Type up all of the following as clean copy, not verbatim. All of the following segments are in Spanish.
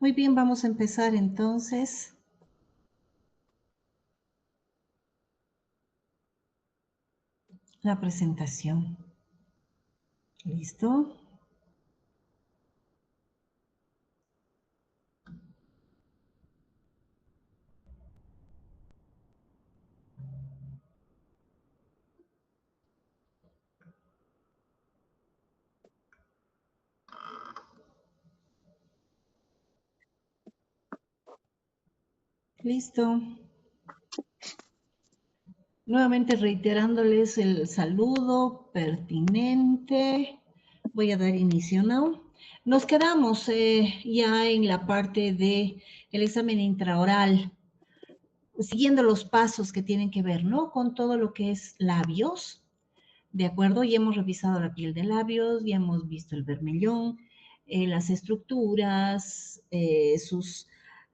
Muy bien, vamos a empezar entonces la presentación. ¿Listo? Listo. Nuevamente reiterándoles el saludo pertinente. Voy a dar inicio, ¿no? Nos quedamos ya en la parte de el examen intraoral, siguiendo los pasos que tienen que ver, ¿no? Con todo lo que es labios, ¿de acuerdo? Ya hemos revisado la piel de labios, ya hemos visto el vermellón, las estructuras, sus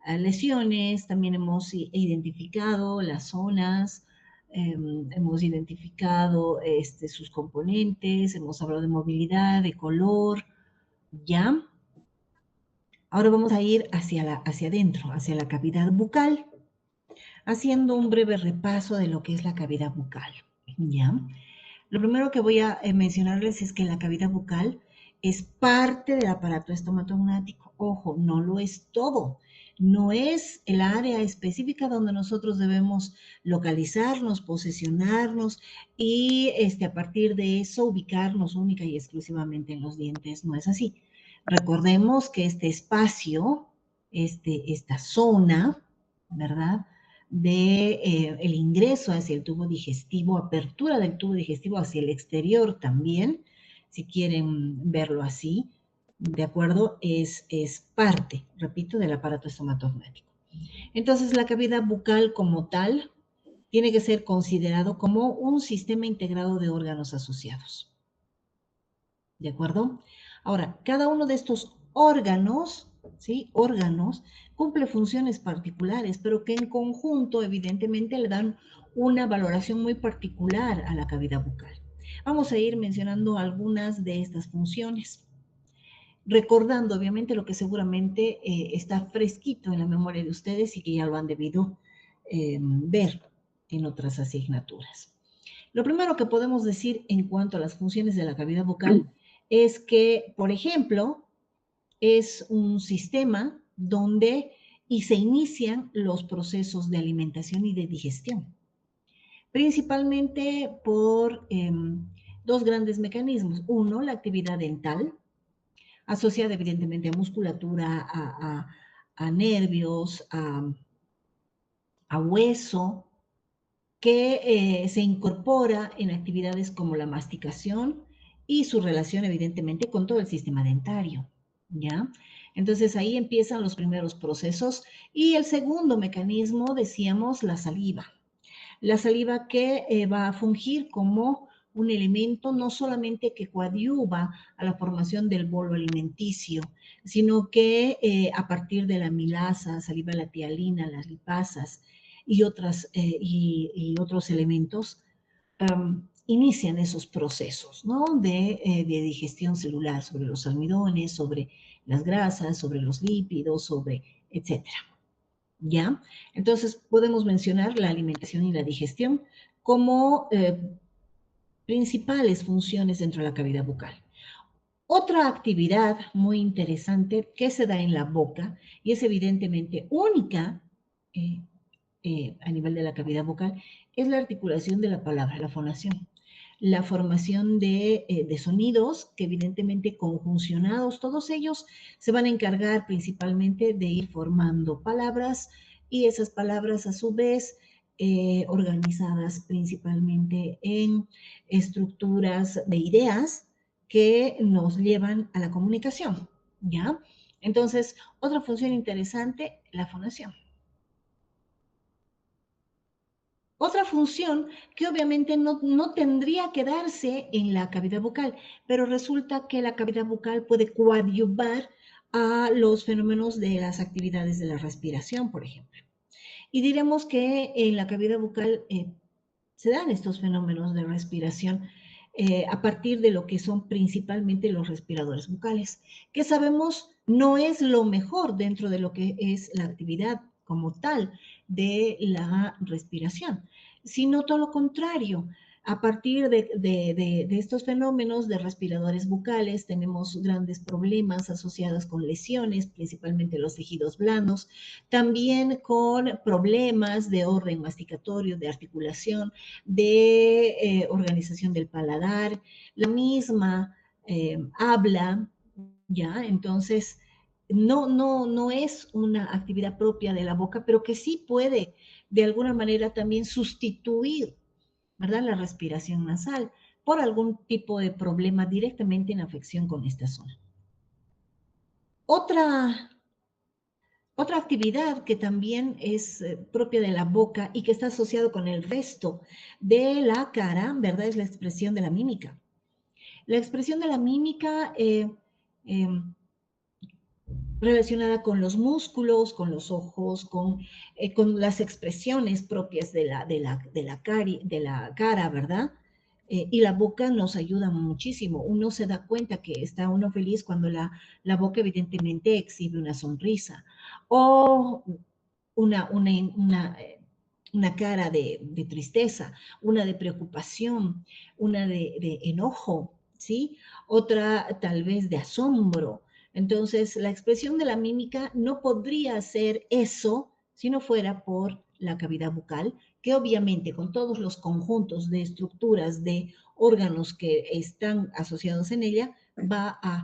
lesiones, también hemos identificado las zonas, hemos identificado sus componentes, hemos hablado de movilidad, de color, ¿ya? Ahora vamos a ir hacia adentro, hacia la cavidad bucal, haciendo un breve repaso de lo que es la cavidad bucal, ¿ya? Lo primero que voy a mencionarles es que la cavidad bucal es parte del aparato estomatognático. Ojo, no lo es todo. No es el área específica donde nosotros debemos localizarnos, posicionarnos y a partir de eso ubicarnos única y exclusivamente en los dientes. No es así. Recordemos que este espacio, esta zona, ¿verdad? De el ingreso hacia el tubo digestivo, apertura del tubo digestivo hacia el exterior también, si quieren verlo así, ¿de acuerdo? Es parte, repito, del aparato estomatognático. Entonces, la cavidad bucal como tal tiene que ser considerado como un sistema integrado de órganos asociados, ¿de acuerdo? Ahora, cada uno de estos órganos, ¿sí? Órganos, cumple funciones particulares, pero que en conjunto, evidentemente, le dan una valoración muy particular a la cavidad bucal. Vamos a ir mencionando algunas de estas funciones, recordando, obviamente, lo que seguramente está fresquito en la memoria de ustedes y que ya lo han debido ver en otras asignaturas. Lo primero que podemos decir en cuanto a las funciones de la cavidad bucal es que, por ejemplo, es un sistema donde y se inician los procesos de alimentación y de digestión, principalmente por dos grandes mecanismos. Uno, la actividad dental, asociada evidentemente a musculatura, a nervios, a hueso, que se incorpora en actividades como la masticación y su relación evidentemente con todo el sistema dentario, ¿ya? Entonces ahí empiezan los primeros procesos y el segundo mecanismo, decíamos, la saliva. La saliva que va a fungir como un elemento no solamente que coadyuva a la formación del bolo alimenticio, sino que a partir de la amilasa, saliva latialina, las lipasas y otros elementos, inician esos procesos, ¿no? De digestión celular sobre los almidones, sobre las grasas, sobre los lípidos, sobre etcétera. ¿Ya? Entonces, podemos mencionar la alimentación y la digestión como principales funciones dentro de la cavidad bucal. Otra actividad muy interesante que se da en la boca y es evidentemente única eh, a nivel de la cavidad bucal es la articulación de la palabra, la fonación. La formación de sonidos que evidentemente conjuncionados, todos ellos se van a encargar principalmente de ir formando palabras y esas palabras a su vez organizadas principalmente en estructuras de ideas que nos llevan a la comunicación, ¿ya? Entonces, otra función interesante, la fonación. Otra función que obviamente no tendría que darse en la cavidad bucal, pero resulta que la cavidad bucal puede coadyuvar a los fenómenos de las actividades de la respiración, por ejemplo. Y diremos que en la cavidad bucal se dan estos fenómenos de respiración a partir de lo que son principalmente los respiradores bucales, que sabemos no es lo mejor dentro de lo que es la actividad como tal de la respiración, sino todo lo contrario. A partir de estos fenómenos de respiradores bucales tenemos grandes problemas asociados con lesiones, principalmente los tejidos blandos, también con problemas de orden masticatorio, de articulación, de organización del paladar, la misma habla, ¿ya? Entonces, no es una actividad propia de la boca, pero que sí puede de alguna manera también sustituir, ¿verdad? La respiración nasal por algún tipo de problema directamente en afección con esta zona. Otra actividad que también es propia de la boca y que está asociado con el resto de la cara, ¿verdad? Es la expresión de la mímica. La expresión de la mímica eh, relacionada con los músculos, con los ojos, con las expresiones propias de la cara, ¿verdad? Y la boca nos ayuda muchísimo. Uno se da cuenta que está uno feliz cuando la boca evidentemente exhibe una sonrisa o una, una, una, una cara de tristeza, una de preocupación, una de enojo, ¿sí? Otra tal vez de asombro. Entonces, la expresión de la mímica no podría ser eso si no fuera por la cavidad bucal, que obviamente con todos los conjuntos de estructuras, de órganos que están asociados en ella, va a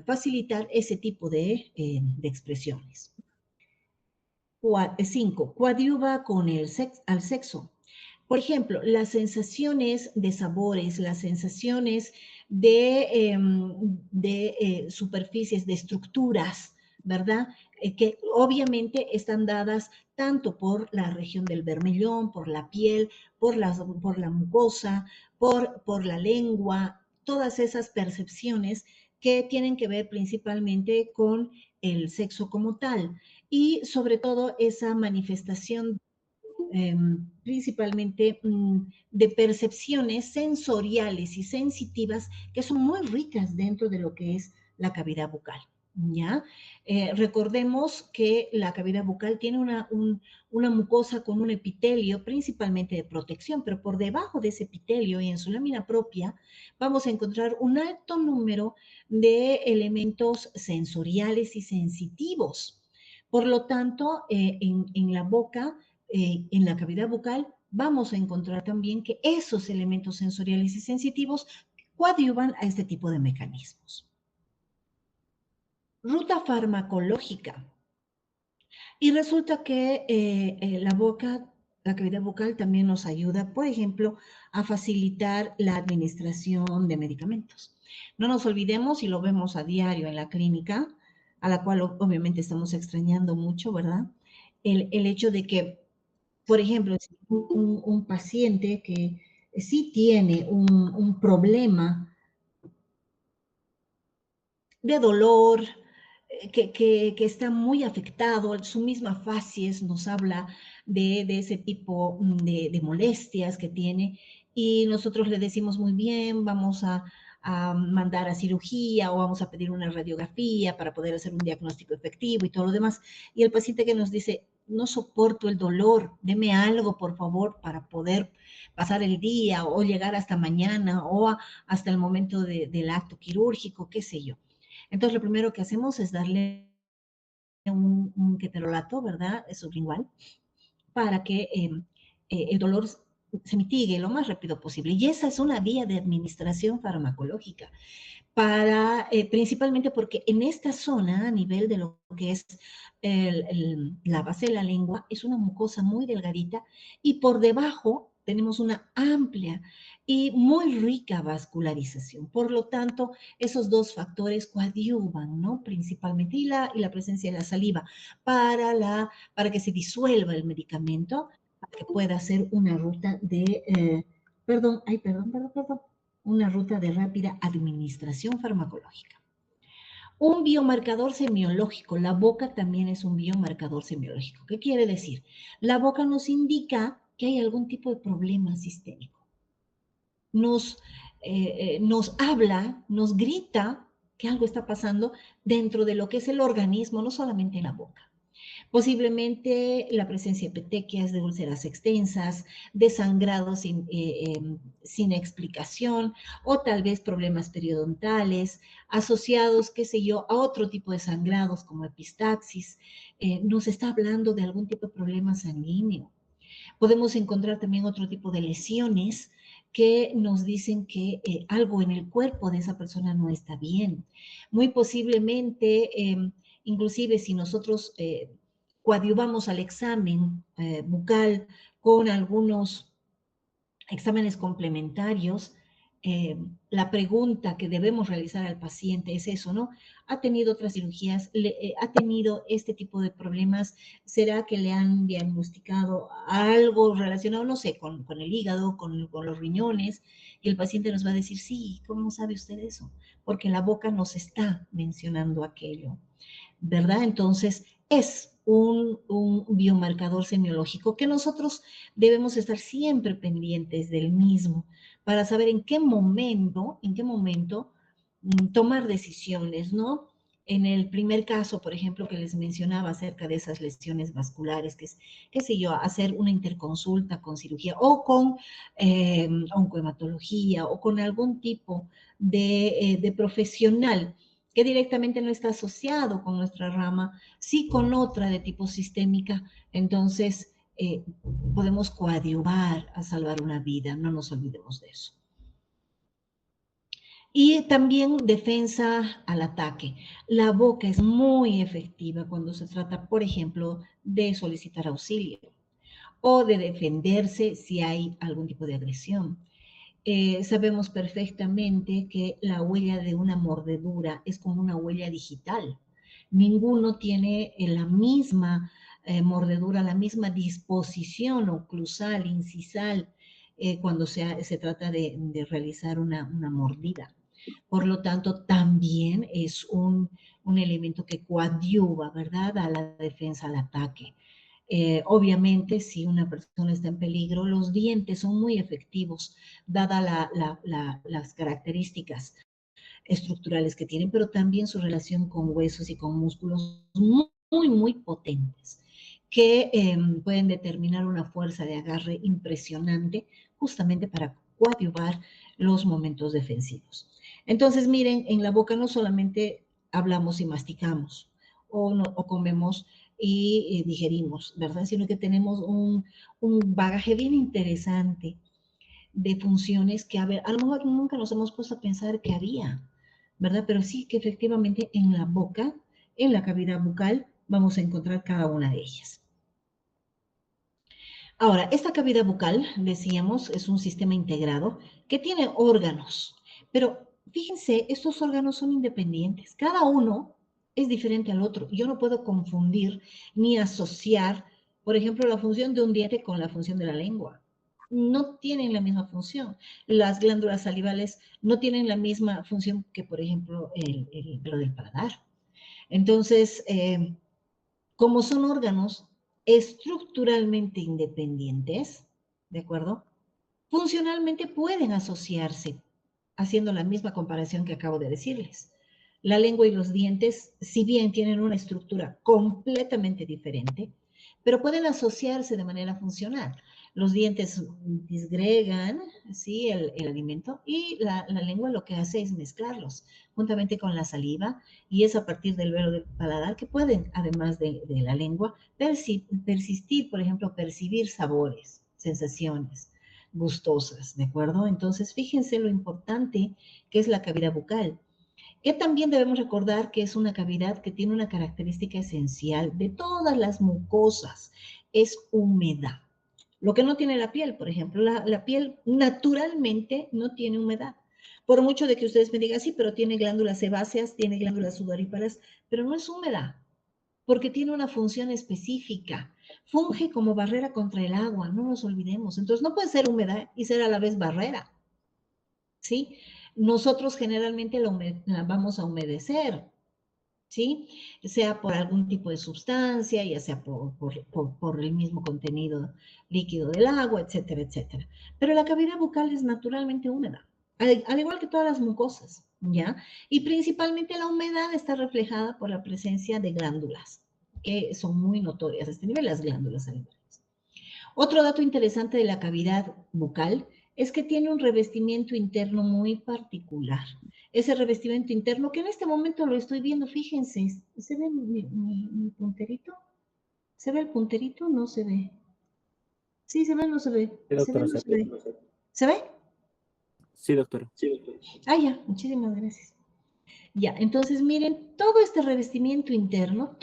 facilitar ese tipo de expresiones. 5. Coadyuva con al sexo. Por ejemplo, las sensaciones de sabores, las sensaciones de superficies, de estructuras, ¿verdad? Que obviamente están dadas tanto por la región del bermellón, por la piel, por la mucosa, por la lengua, todas esas percepciones que tienen que ver principalmente con el sexo como tal y sobre todo esa manifestación principalmente de percepciones sensoriales y sensitivas que son muy ricas dentro de lo que es la cavidad bucal. ¿Ya? Recordemos que la cavidad bucal tiene una mucosa con un epitelio principalmente de protección, pero por debajo de ese epitelio y en su lámina propia vamos a encontrar un alto número de elementos sensoriales y sensitivos. Por lo tanto, en la boca en la cavidad bucal, vamos a encontrar también que esos elementos sensoriales y sensitivos coadyuvan a este tipo de mecanismos. Ruta farmacológica. Y resulta que la cavidad bucal también nos ayuda, por ejemplo, a facilitar la administración de medicamentos. No nos olvidemos, y lo vemos a diario en la clínica, a la cual obviamente estamos extrañando mucho, ¿verdad? El hecho de que por ejemplo, un paciente que sí tiene un problema de dolor, que está muy afectado, su misma facies nos habla de ese tipo de molestias que tiene y nosotros le decimos muy bien, vamos a mandar a cirugía o vamos a pedir una radiografía para poder hacer un diagnóstico efectivo y todo lo demás. Y el paciente que nos dice, no soporto el dolor, deme algo, por favor, para poder pasar el día o llegar hasta mañana o hasta el momento del acto quirúrgico, qué sé yo. Entonces, lo primero que hacemos es darle un ketorolato, ¿verdad? Sublingual, para que el dolor se mitigue lo más rápido posible. Y esa es una vía de administración farmacológica para, principalmente porque en esta zona, a nivel de lo que es la base de la lengua, es una mucosa muy delgadita y por debajo tenemos una amplia y muy rica vascularización. Por lo tanto, esos dos factores coadyuvan, ¿no? Principalmente, y la presencia de la saliva para que se disuelva el medicamento, para que pueda ser una ruta perdón, una ruta de rápida administración farmacológica. Un biomarcador semiológico. La boca también es un biomarcador semiológico. ¿Qué quiere decir? La boca nos indica que hay algún tipo de problema sistémico. Nos nos habla, nos grita que algo está pasando dentro de lo que es el organismo, no solamente en la boca. Posiblemente la presencia de petequias, de úlceras extensas, de sangrados sin explicación, o tal vez problemas periodontales asociados, qué sé yo, a otro tipo de sangrados como epistaxis. Nos está hablando de algún tipo de problema sanguíneo. Podemos encontrar también otro tipo de lesiones que nos dicen que algo en el cuerpo de esa persona no está bien. Muy posiblemente, inclusive si nosotros coadyuvamos al examen bucal con algunos exámenes complementarios, la pregunta que debemos realizar al paciente es eso, ¿no? ¿Ha tenido otras cirugías? ¿Ha tenido este tipo de problemas? ¿Será que le han diagnosticado algo relacionado, no sé, con el hígado, con los riñones? Y el paciente nos va a decir, sí, ¿cómo sabe usted eso? Porque la boca nos está mencionando aquello. ¿Verdad? Entonces, es un biomarcador semiológico que nosotros debemos estar siempre pendientes del mismo para saber en qué momento tomar decisiones, ¿no? En el primer caso, por ejemplo, que les mencionaba acerca de esas lesiones vasculares, que es, qué sé yo, hacer una interconsulta con cirugía o con oncohematología o con algún tipo de profesional que directamente no está asociado con nuestra rama, sí con otra de tipo sistémica, entonces podemos coadyuvar a salvar una vida, no nos olvidemos de eso. Y también defensa al ataque. La boca es muy efectiva cuando se trata, por ejemplo, de solicitar auxilio o de defenderse si hay algún tipo de agresión. Sabemos perfectamente que la huella de una mordedura es como una huella digital. Ninguno tiene la misma mordedura, la misma disposición oclusal, incisal, cuando se trata de realizar una mordida. Por lo tanto, también es un elemento que coadyuva, ¿verdad?, a la defensa, al ataque. Obviamente, si una persona está en peligro, los dientes son muy efectivos, dadas las características estructurales que tienen, pero también su relación con huesos y con músculos muy potentes, que pueden determinar una fuerza de agarre impresionante justamente para coadyuvar los momentos defensivos. Entonces, miren, en la boca no solamente hablamos y masticamos o comemos y digerimos, ¿verdad? Sino que tenemos un bagaje bien interesante de funciones que, a ver, a lo mejor nunca nos hemos puesto a pensar que había, ¿verdad? Pero sí que efectivamente en la boca, en la cavidad bucal, vamos a encontrar cada una de ellas. Ahora, esta cavidad bucal, decíamos, es un sistema integrado que tiene órganos, pero fíjense, estos órganos son independientes, cada uno es diferente al otro. Yo no puedo confundir ni asociar, por ejemplo, la función de un diente con la función de la lengua. No tienen la misma función. Las glándulas salivales no tienen la misma función que, por ejemplo, lo del paladar. Entonces, como son órganos estructuralmente independientes, ¿de acuerdo? Funcionalmente pueden asociarse, haciendo la misma comparación que acabo de decirles. La lengua y los dientes, si bien tienen una estructura completamente diferente, pero pueden asociarse de manera funcional. Los dientes disgregan, ¿sí?, el alimento, y la lengua lo que hace es mezclarlos juntamente con la saliva, y es a partir del velo del paladar que pueden, además de la lengua, persistir, por ejemplo, percibir sabores, sensaciones gustosas, ¿de acuerdo? Entonces, fíjense lo importante que es la cavidad bucal, que también debemos recordar que es una cavidad que tiene una característica esencial de todas las mucosas, es humedad. Lo que no tiene la piel, por ejemplo, la piel naturalmente no tiene humedad. Por mucho de que ustedes me digan, sí, pero tiene glándulas sebáceas, tiene glándulas sudoríparas, pero no es húmeda, porque tiene una función específica. Funge como barrera contra el agua, no nos olvidemos. Entonces, no puede ser húmeda y ser a la vez barrera, ¿sí? Nosotros generalmente la vamos a humedecer, ¿sí? Sea por algún tipo de sustancia, ya sea por el mismo contenido líquido del agua, etcétera, etcétera. Pero la cavidad bucal es naturalmente húmeda. al igual que todas las mucosas, ¿ya? Y principalmente la humedad está reflejada por la presencia de glándulas, que son muy notorias a este nivel, las glándulas salivares. Otro dato interesante de la cavidad bucal es que tiene un revestimiento interno muy particular. Ese revestimiento interno, que en este momento lo estoy viendo, fíjense, ¿se ve mi punterito? ¿Se ve el punterito? No se ve. Sí, se ve, no se ve. Sí, ¿Se ve, doctora, no sí. se ve? ¿Se ve? Sí, doctora. Ah, ya, muchísimas gracias. Ya, entonces miren, todo este revestimiento interno,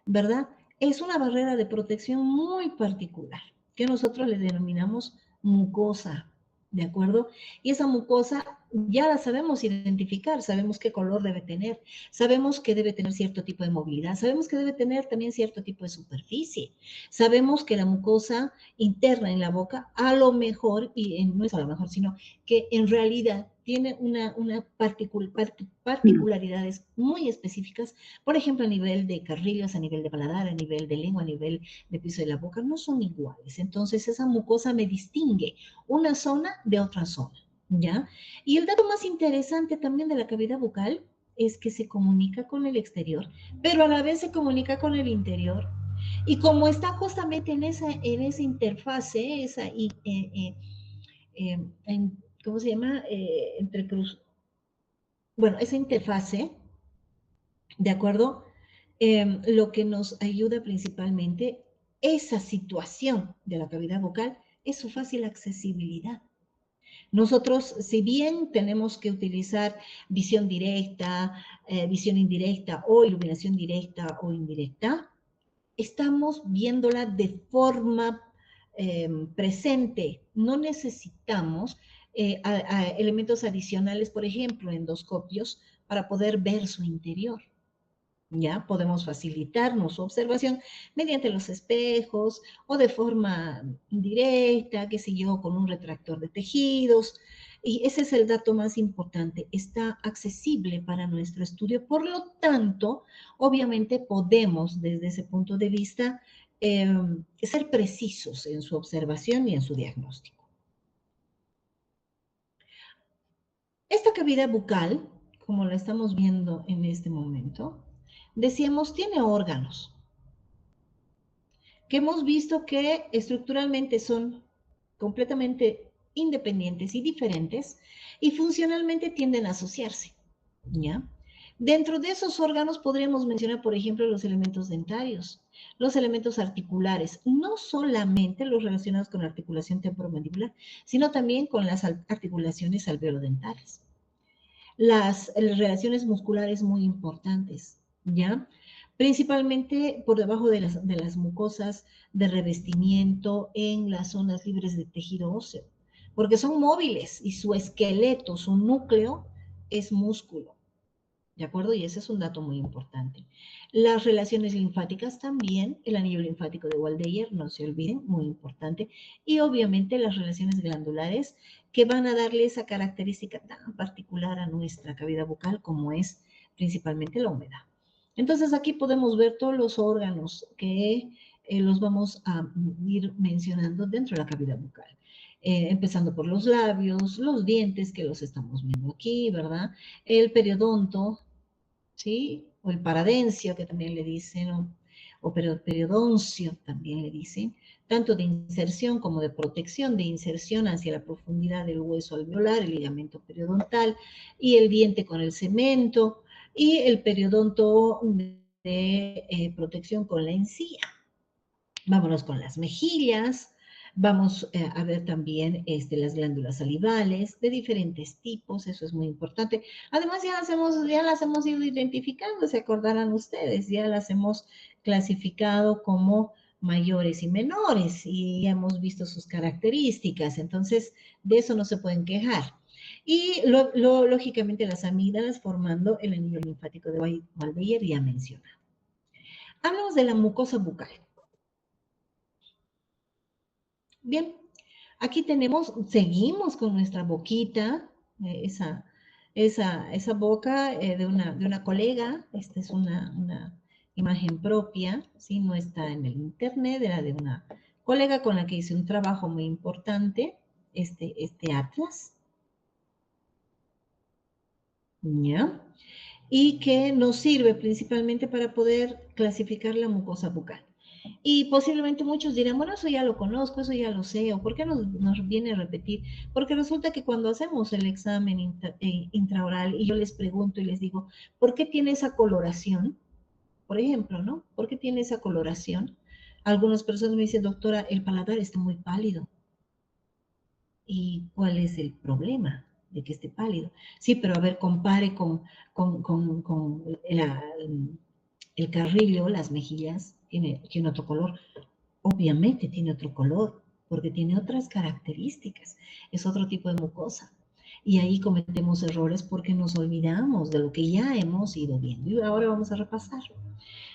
¿verdad? Es una barrera de protección muy particular, que nosotros le denominamos mucosa, ¿de acuerdo? Y esa mucosa ya la sabemos identificar, sabemos qué color debe tener, sabemos que debe tener cierto tipo de movilidad, sabemos que debe tener también cierto tipo de superficie, sabemos que la mucosa interna en la boca, a lo mejor, y no es a lo mejor, sino que en realidad tiene una particularidades muy específicas, por ejemplo, a nivel de carrillos, a nivel de paladar, a nivel de lengua, a nivel de piso de la boca, no son iguales. Entonces, esa mucosa me distingue una zona de otra zona, ¿ya? Y el dato más interesante también de la cavidad bucal es que se comunica con el exterior, pero a la vez se comunica con el interior. Y como está justamente en esa interfase, ¿cómo se llama? Entre cruz. Bueno, esa interfase, ¿de acuerdo? Lo que nos ayuda principalmente, esa situación de la cavidad vocal, es su fácil accesibilidad. Nosotros, si bien tenemos que utilizar visión directa, visión indirecta o iluminación directa o indirecta, estamos viéndola de forma presente. No necesitamos elementos adicionales, por ejemplo, endoscopios, para poder ver su interior. ¿Ya? Podemos facilitarnos su observación mediante los espejos o de forma indirecta, qué sé yo, con un retractor de tejidos. Y ese es el dato más importante, está accesible para nuestro estudio. Por lo tanto, obviamente podemos, desde ese punto de vista, ser precisos en su observación y en su diagnóstico. Esta cavidad bucal, como la estamos viendo en este momento, decíamos, tiene órganos que hemos visto que estructuralmente son completamente independientes y diferentes y funcionalmente tienden a asociarse, ¿ya? Dentro de esos órganos podríamos mencionar, por ejemplo, los elementos dentarios, los elementos articulares, no solamente los relacionados con la articulación temporomandibular, sino también con las articulaciones alveolodentales. Las relaciones musculares muy importantes, ¿ya? Principalmente por debajo de las mucosas de revestimiento en las zonas libres de tejido óseo, porque son móviles y su esqueleto, su núcleo es músculo, ¿de acuerdo? Y ese es un dato muy importante. Las relaciones linfáticas también, el anillo linfático de Waldeyer, no se olviden, muy importante. Y obviamente las relaciones glandulares que van a darle esa característica tan particular a nuestra cavidad bucal como es principalmente la humedad. Entonces aquí podemos ver todos los órganos que los vamos a ir mencionando dentro de la cavidad bucal. Empezando por los labios, los dientes que los estamos viendo aquí, ¿verdad? El periodonto, ¿sí? O el paradencio, que también le dicen, o periodoncio también le dicen, tanto de inserción como de protección, de inserción hacia la profundidad del hueso alveolar, el ligamento periodontal, y el diente con el cemento, y el periodonto de protección con la encía. Vámonos con las mejillas. Vamos a ver también las glándulas salivales de diferentes tipos, eso es muy importante. Además, ya las hemos ido identificando, se acordarán ustedes, ya las hemos clasificado como mayores y menores y ya hemos visto sus características, entonces de eso no se pueden quejar. Y lógicamente las amígdalas formando el anillo linfático de Waldeyer ya mencionado. Hablamos de la mucosa bucal. Bien, aquí seguimos con nuestra boquita, esa boca de una colega. Esta es una imagen propia, ¿sí? No está en el internet, era de una colega con la que hice un trabajo muy importante. este atlas, ¿ya? Y que nos sirve principalmente para poder clasificar la mucosa bucal. Y posiblemente muchos dirán, bueno, eso ya lo conozco, eso ya lo sé, o ¿por qué nos viene a repetir? Porque resulta que cuando hacemos el examen intraoral y yo les pregunto y les digo, ¿por qué tiene esa coloración? Por ejemplo, ¿no? ¿Por qué tiene esa coloración? Algunas personas me dicen, doctora, el paladar está muy pálido. ¿Y cuál es el problema de que esté pálido? Sí, pero a ver, compare con el carrillo, las mejillas, tiene otro color. Obviamente tiene otro color, porque tiene otras características. Es otro tipo de mucosa. Y ahí cometemos errores porque nos olvidamos de lo que ya hemos ido viendo. Y ahora vamos a repasar.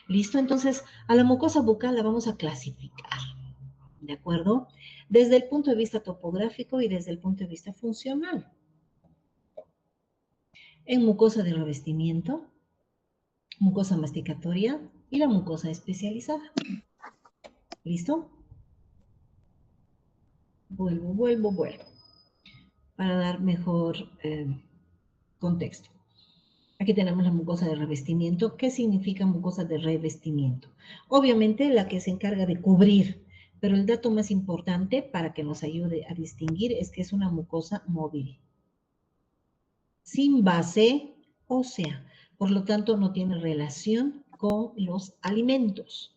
¿Listo? Entonces, a la mucosa bucal la vamos a clasificar. ¿De acuerdo? Desde el punto de vista topográfico y desde el punto de vista funcional. En mucosa de revestimiento, mucosa masticatoria y la mucosa especializada. ¿Listo? Vuelvo. Para dar mejor contexto. Aquí tenemos la mucosa de revestimiento. ¿Qué significa mucosa de revestimiento? Obviamente la que se encarga de cubrir, pero el dato más importante para que nos ayude a distinguir es que es una mucosa móvil, sin base ósea, por lo tanto no tiene relación con los alimentos.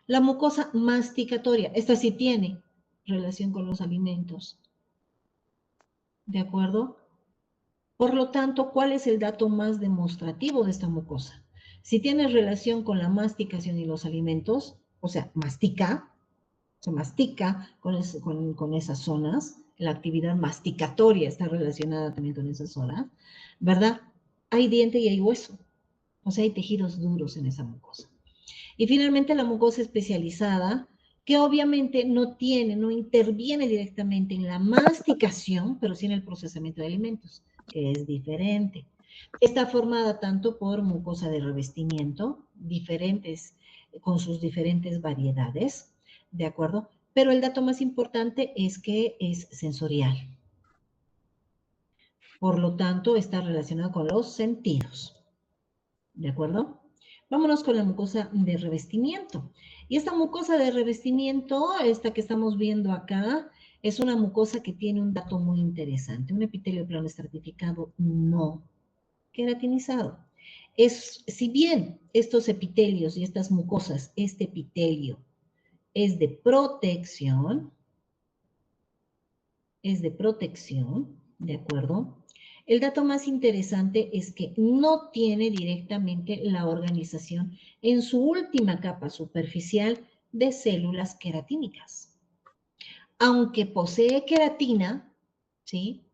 La mucosa masticatoria, esta sí tiene relación con los alimentos, ¿de acuerdo? Por lo tanto, ¿cuál es el dato más demostrativo de esta mucosa? Si tiene relación con la masticación y los alimentos, o sea, se mastica con esas zonas, la actividad masticatoria está relacionada también con esas zonas, ¿verdad? Hay diente y hay hueso, o sea, hay tejidos duros en esa mucosa. Y finalmente la mucosa especializada, que obviamente no interviene directamente en la masticación, pero sí en el procesamiento de alimentos, que es diferente. Está formada tanto por mucosa de revestimiento, con sus diferentes variedades, ¿de acuerdo? Pero el dato más importante es que es sensorial. Por lo tanto, está relacionado con los sentidos, ¿de acuerdo? Vámonos con la mucosa de revestimiento. Y esta mucosa de revestimiento, esta que estamos viendo acá, es una mucosa que tiene un dato muy interesante. Un epitelio plano estratificado no queratinizado. Si bien estos epitelios y estas mucosas, este epitelio es de protección, ¿de acuerdo? El dato más interesante es que no tiene directamente la organización en su última capa superficial de células queratínicas. Aunque posee queratina, ¿sí?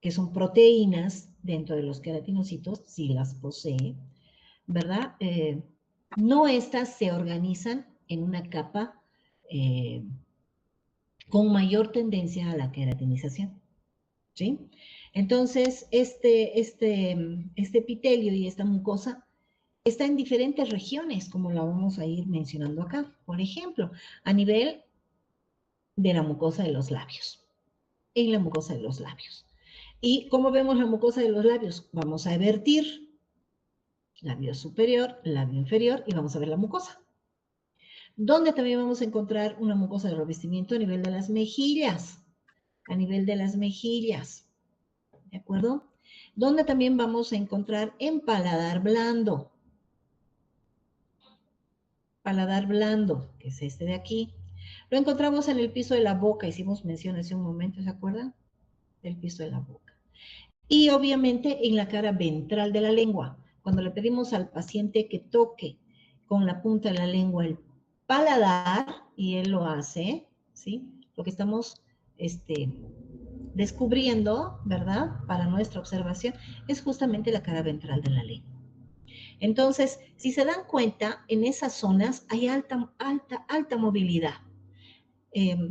Que son proteínas dentro de los queratinocitos, sí las posee, ¿verdad? No estas se organizan en una capa con mayor tendencia a la queratinización, ¿sí? Entonces, este epitelio y esta mucosa está en diferentes regiones, como la vamos a ir mencionando acá. Por ejemplo, a nivel de la mucosa de los labios, en la mucosa de los labios. ¿Y cómo vemos la mucosa de los labios? Vamos a vertir labio superior, labio inferior y vamos a ver la mucosa. ¿Dónde también vamos a encontrar una mucosa de revestimiento? A nivel de las mejillas. A nivel de las mejillas. ¿De acuerdo? Donde también vamos a encontrar en paladar blando. Paladar blando, que es este de aquí. Lo encontramos en el piso de la boca. Hicimos mención hace un momento, ¿se acuerdan? Del piso de la boca. Y obviamente en la cara ventral de la lengua. Cuando le pedimos al paciente que toque con la punta de la lengua el paladar, y él lo hace, ¿sí? Lo que estamos descubriendo, ¿verdad? Para nuestra observación, es justamente la cara ventral de la lengua. Entonces, si se dan cuenta, en esas zonas hay alta movilidad.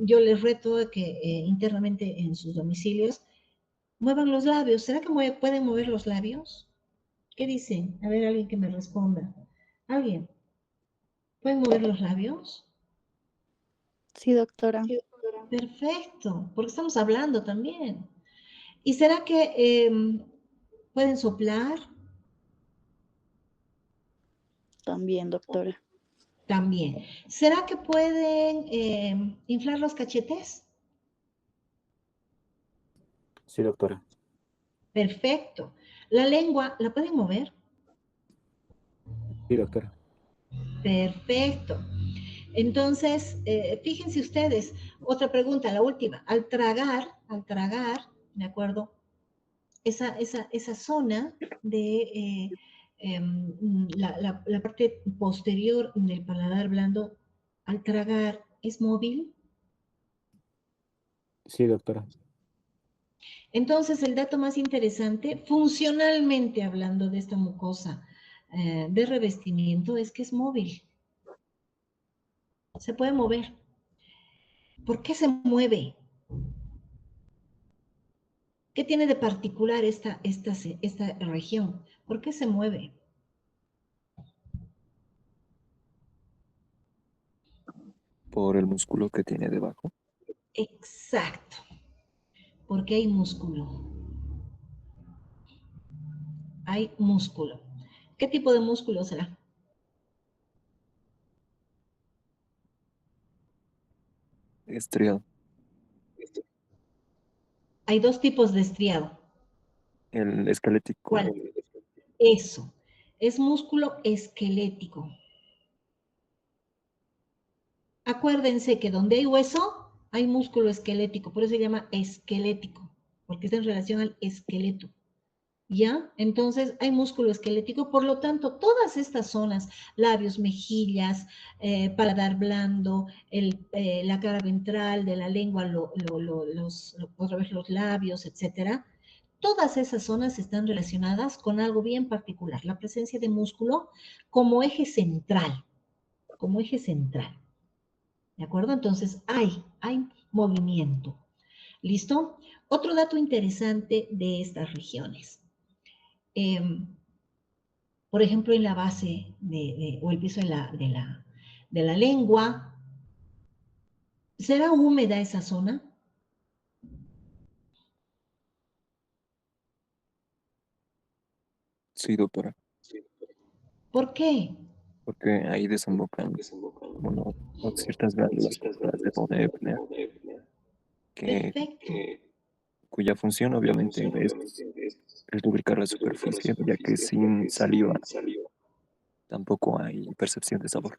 Yo les reto a que internamente en sus domicilios muevan los labios. ¿Será que pueden mover los labios? ¿Qué dicen? A ver, alguien que me responda. ¿Alguien? ¿Pueden mover los labios? Sí, doctora. Sí, doctora. Perfecto, porque estamos hablando también. ¿Y será que pueden soplar? También, doctora. También. ¿Será que pueden inflar los cachetes? Sí, doctora. Perfecto. ¿La lengua la pueden mover? Sí, doctora. Perfecto. Entonces, fíjense ustedes, otra pregunta, la última. Al tragar, ¿de acuerdo? Esa zona de la parte posterior del paladar blando, al tragar, ¿es móvil? Sí, doctora. Entonces, el dato más interesante, funcionalmente hablando de esta mucosa de revestimiento, es que es móvil. Se puede mover. ¿Por qué se mueve? ¿Qué tiene de particular esta región? ¿Por qué se mueve? Por el músculo que tiene debajo. Exacto. Porque hay músculo. Hay músculo. ¿Qué tipo de músculo será? Estriado. Hay dos tipos de estriado. El esquelético. ¿Cuál? Eso. Es músculo esquelético. Acuérdense que donde hay hueso, hay músculo esquelético. Por eso se llama esquelético. Porque está en relación al esqueleto. ¿Ya? Entonces hay músculo esquelético, por lo tanto, todas estas zonas, labios, mejillas, paladar blando, la cara ventral de la lengua, otra vez los labios, etcétera, todas esas zonas están relacionadas con algo bien particular, la presencia de músculo como eje central, como eje central. ¿De acuerdo? Entonces hay movimiento. ¿Listo? Otro dato interesante de estas regiones. Por ejemplo, en la base o el piso de la lengua, ¿será húmeda esa zona? Sí, doctora. ¿Por qué? Porque ahí desembocan bueno, ciertas glándulas como las de Bode-Ebner, que, Perfecto. cuya función obviamente es lubricar la superficie, ya que sin saliva tampoco hay percepción de sabor.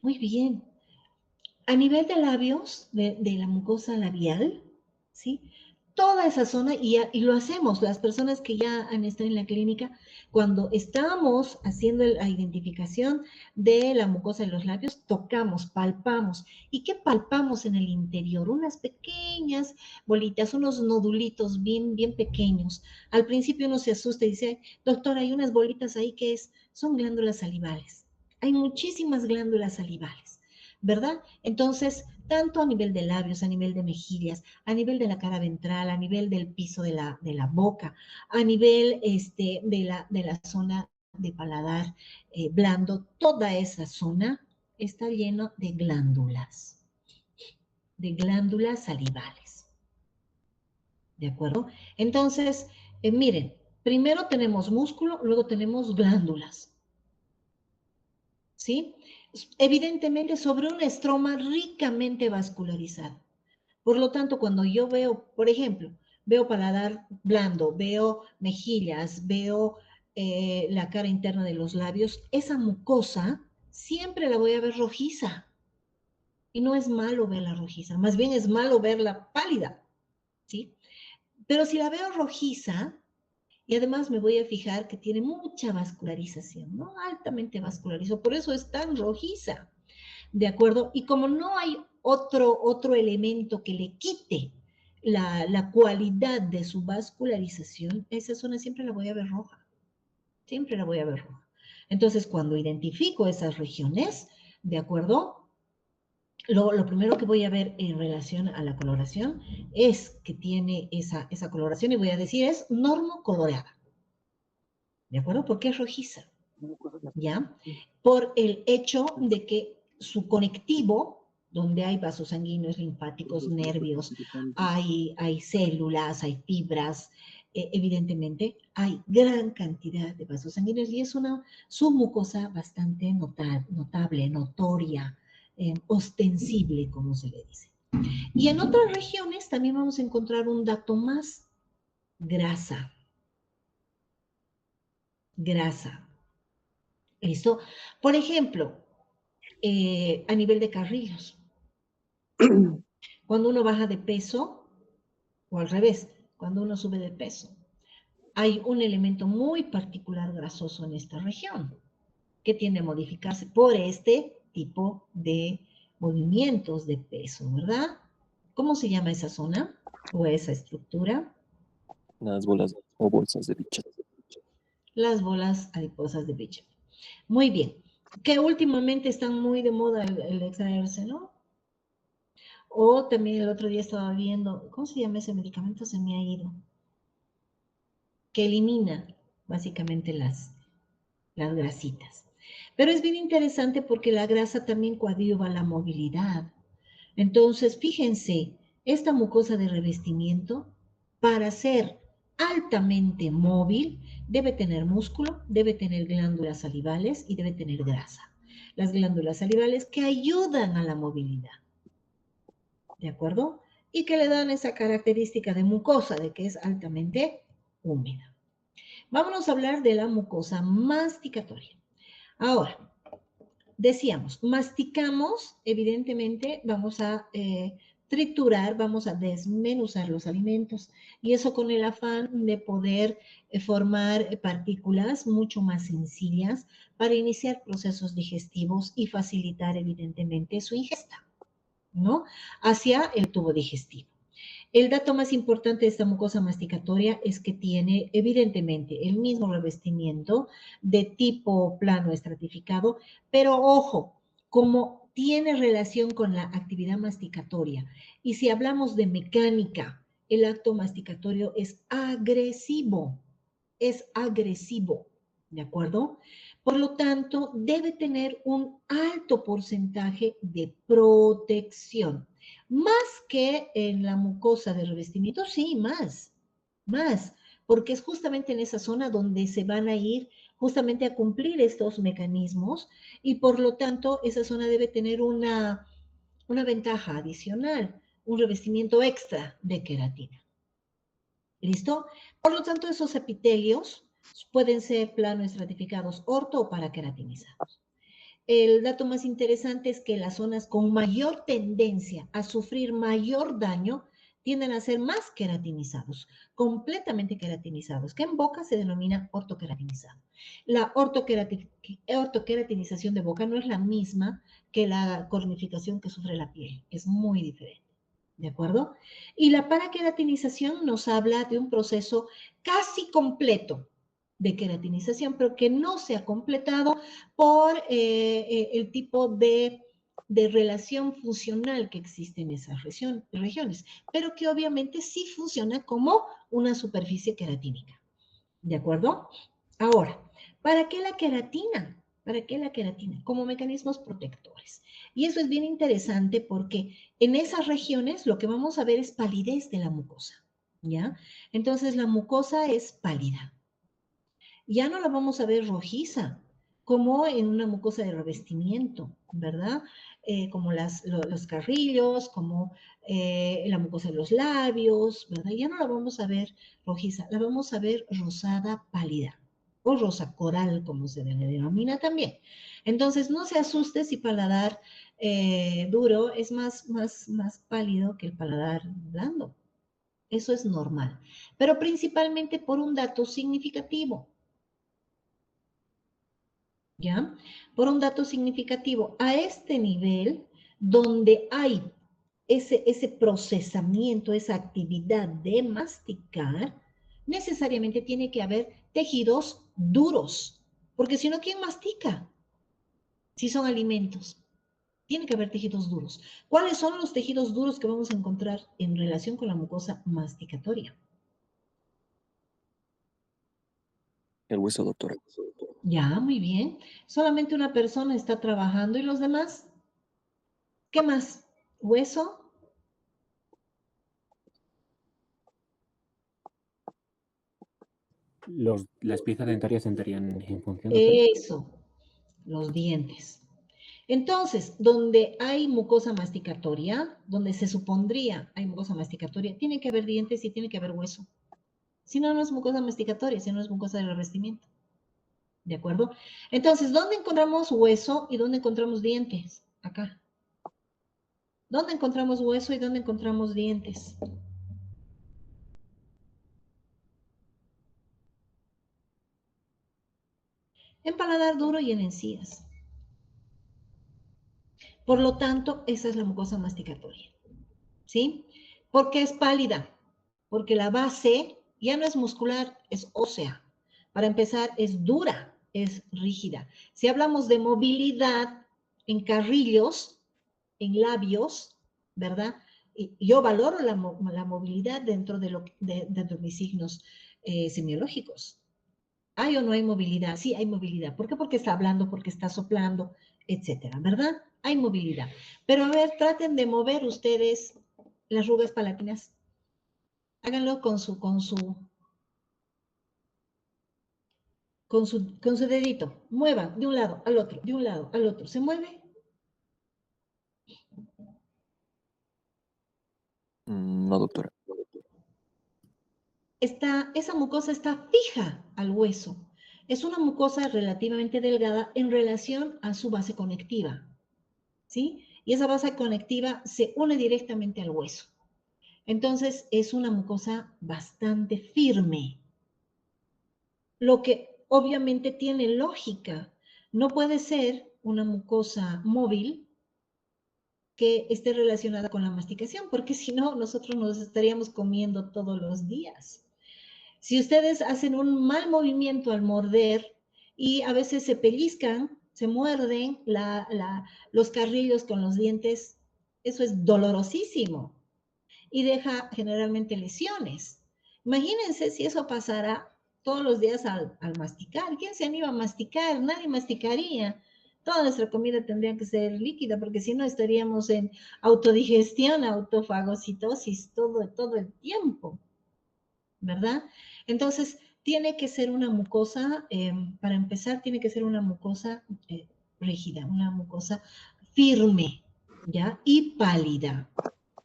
Muy bien. A nivel de labios, de la mucosa labial, ¿sí? Toda esa zona, y lo hacemos, las personas que ya han estado en la clínica, cuando estamos haciendo la identificación de la mucosa de los labios, tocamos, palpamos. ¿Y qué palpamos en el interior? Unas pequeñas bolitas, unos nodulitos bien, bien pequeños. Al principio uno se asusta y dice, doctor, hay unas bolitas ahí que son glándulas salivales. Hay muchísimas glándulas salivales. ¿Verdad? Entonces, tanto a nivel de labios, a nivel de mejillas, a nivel de la cara ventral, a nivel del piso de la boca, a nivel de la zona de paladar blando, toda esa zona está lleno de glándulas salivales. ¿De acuerdo? Entonces, miren, primero tenemos músculo, luego tenemos glándulas. ¿Sí? Evidentemente sobre un estroma ricamente vascularizado. Por lo tanto, cuando yo veo, por ejemplo, veo paladar blando, veo mejillas, veo la cara interna de los labios, esa mucosa siempre la voy a ver rojiza. Y no es malo verla rojiza, más bien es malo verla pálida, ¿sí? Pero si la veo rojiza, y además me voy a fijar que tiene mucha vascularización, ¿no? Altamente vascularizado, por eso es tan rojiza. ¿De acuerdo? Y como no hay otro elemento que le quite la cualidad de su vascularización, esa zona siempre la voy a ver roja. Siempre la voy a ver roja. Entonces, cuando identifico esas regiones, ¿de acuerdo? Lo primero que voy a ver en relación a la coloración es que tiene esa coloración y voy a decir es normocoloreada. ¿De acuerdo? Porque es rojiza. ¿Ya? Por el hecho de que su conectivo donde hay vasos sanguíneos, linfáticos, nervios, hay células, hay fibras, evidentemente hay gran cantidad de vasos sanguíneos y es una submucosa bastante notable, notoria, ostensible, como se le dice. Y en otras regiones también vamos a encontrar un dato más, grasa. Grasa. ¿Listo? Por ejemplo, a nivel de carrillos. Cuando uno baja de peso, o al revés, cuando uno sube de peso, hay un elemento muy particular grasoso en esta región que tiende a modificarse por este tipo de movimientos de peso, ¿verdad? ¿Cómo se llama esa zona o esa estructura? Las bolas o bolsas de bicha. Las bolas adiposas de Bichet. Muy bien. Que últimamente están muy de moda el extraerse, ¿no? O también el otro día estaba viendo, ¿cómo se llama ese medicamento? Se me ha ido. Que elimina básicamente las grasitas. Pero es bien interesante porque la grasa también coadyuva la movilidad. Entonces, fíjense, esta mucosa de revestimiento, para ser altamente móvil, debe tener músculo, debe tener glándulas salivales y debe tener grasa. Las glándulas salivales que ayudan a la movilidad. ¿De acuerdo? Y que le dan esa característica de mucosa, de que es altamente húmeda. Vámonos a hablar de la mucosa masticatoria. Ahora, decíamos, masticamos, evidentemente vamos a triturar, vamos a desmenuzar los alimentos y eso con el afán de poder formar partículas mucho más sencillas para iniciar procesos digestivos y facilitar evidentemente su ingesta, ¿no? Hacia el tubo digestivo. El dato más importante de esta mucosa masticatoria es que tiene evidentemente el mismo revestimiento de tipo plano estratificado, pero ojo, como tiene relación con la actividad masticatoria y si hablamos de mecánica, el acto masticatorio es agresivo, ¿de acuerdo? Por lo tanto, debe tener un alto porcentaje de protección. Más que en la mucosa de revestimiento, sí, más, porque es justamente en esa zona donde se van a ir justamente a cumplir estos mecanismos y por lo tanto esa zona debe tener una ventaja adicional, un revestimiento extra de queratina. ¿Listo? Por lo tanto, esos epitelios pueden ser plano estratificados orto o paraqueratinizados. El dato más interesante es que las zonas con mayor tendencia a sufrir mayor daño tienden a ser más queratinizados, completamente queratinizados, que en boca se denomina ortoqueratinizado. La ortoqueratinización de boca no es la misma que la cornificación que sufre la piel, es muy diferente. ¿De acuerdo? Y la paraqueratinización nos habla de un proceso casi completo de queratinización, pero que no se ha completado por el tipo de relación funcional que existe en esas regiones, pero que obviamente sí funciona como una superficie queratínica. ¿De acuerdo? Ahora, ¿para qué la queratina? ¿Para qué la queratina? Como mecanismos protectores. Y eso es bien interesante porque en esas regiones lo que vamos a ver es palidez de la mucosa, ¿ya? Entonces la mucosa es pálida. Ya no la vamos a ver rojiza, como en una mucosa de revestimiento, ¿verdad? Como los carrillos, como la mucosa de los labios, ¿verdad? Ya no la vamos a ver rojiza, la vamos a ver rosada pálida o rosa coral, como se le denomina también. Entonces, no se asuste si paladar duro es más pálido que el paladar blando. Eso es normal, pero principalmente por un dato significativo. ¿Ya? Por un dato significativo, a este nivel, donde hay ese procesamiento, esa actividad de masticar, necesariamente tiene que haber tejidos duros, porque si no, ¿quién mastica? Si son alimentos, tiene que haber tejidos duros. ¿Cuáles son los tejidos duros que vamos a encontrar en relación con la mucosa masticatoria? El hueso, doctora. Ya, muy bien. Solamente una persona está trabajando y los demás, ¿qué más? hueso, Las piezas dentarias entrarían en función, doctora. eso, los dientes. Entonces, donde hay mucosa masticatoria, donde se supondría hay mucosa masticatoria, tiene que haber dientes y tiene que haber hueso. Si no, no es mucosa masticatoria, si no es mucosa de revestimiento. ¿De acuerdo? Entonces, ¿dónde encontramos hueso y dónde encontramos dientes? Acá. ¿Dónde encontramos hueso y dónde encontramos dientes? En paladar duro y en encías. Por lo tanto, esa es la mucosa masticatoria. ¿Sí? ¿Por qué es pálida? Porque la base ya no es muscular, es ósea. Para empezar, es dura, es rígida. Si hablamos de movilidad en carrillos, en labios, ¿verdad? Y yo valoro la movilidad dentro de mis signos semiológicos. ¿Hay o no hay movilidad? Sí, hay movilidad. ¿Por qué? Porque está hablando, porque está soplando, etcétera, ¿verdad? Hay movilidad. Pero a ver, traten de mover ustedes las rugas palatinas. Háganlo con su dedito. Muevan de un lado al otro, de un lado al otro. ¿Se mueve? No, doctora. Esa mucosa está fija al hueso. Es una mucosa relativamente delgada en relación a su base conectiva, ¿sí? Y esa base conectiva se une directamente al hueso. Entonces, es una mucosa bastante firme, lo que obviamente tiene lógica. No puede ser una mucosa móvil que esté relacionada con la masticación, porque si no, nosotros nos estaríamos comiendo todos los días. Si ustedes hacen un mal movimiento al morder y a veces se pellizcan, se muerden los carrillos con los dientes, eso es dolorosísimo y deja generalmente lesiones. Imagínense si eso pasara todos los días al masticar. ¿Quién se anima a masticar? Nadie masticaría. Toda nuestra comida tendría que ser líquida, porque si no estaríamos en autodigestión, autofagocitosis todo el tiempo, ¿verdad? Entonces, tiene que ser una mucosa, para empezar, tiene que ser una mucosa rígida, una mucosa firme, ¿ya? Y pálida,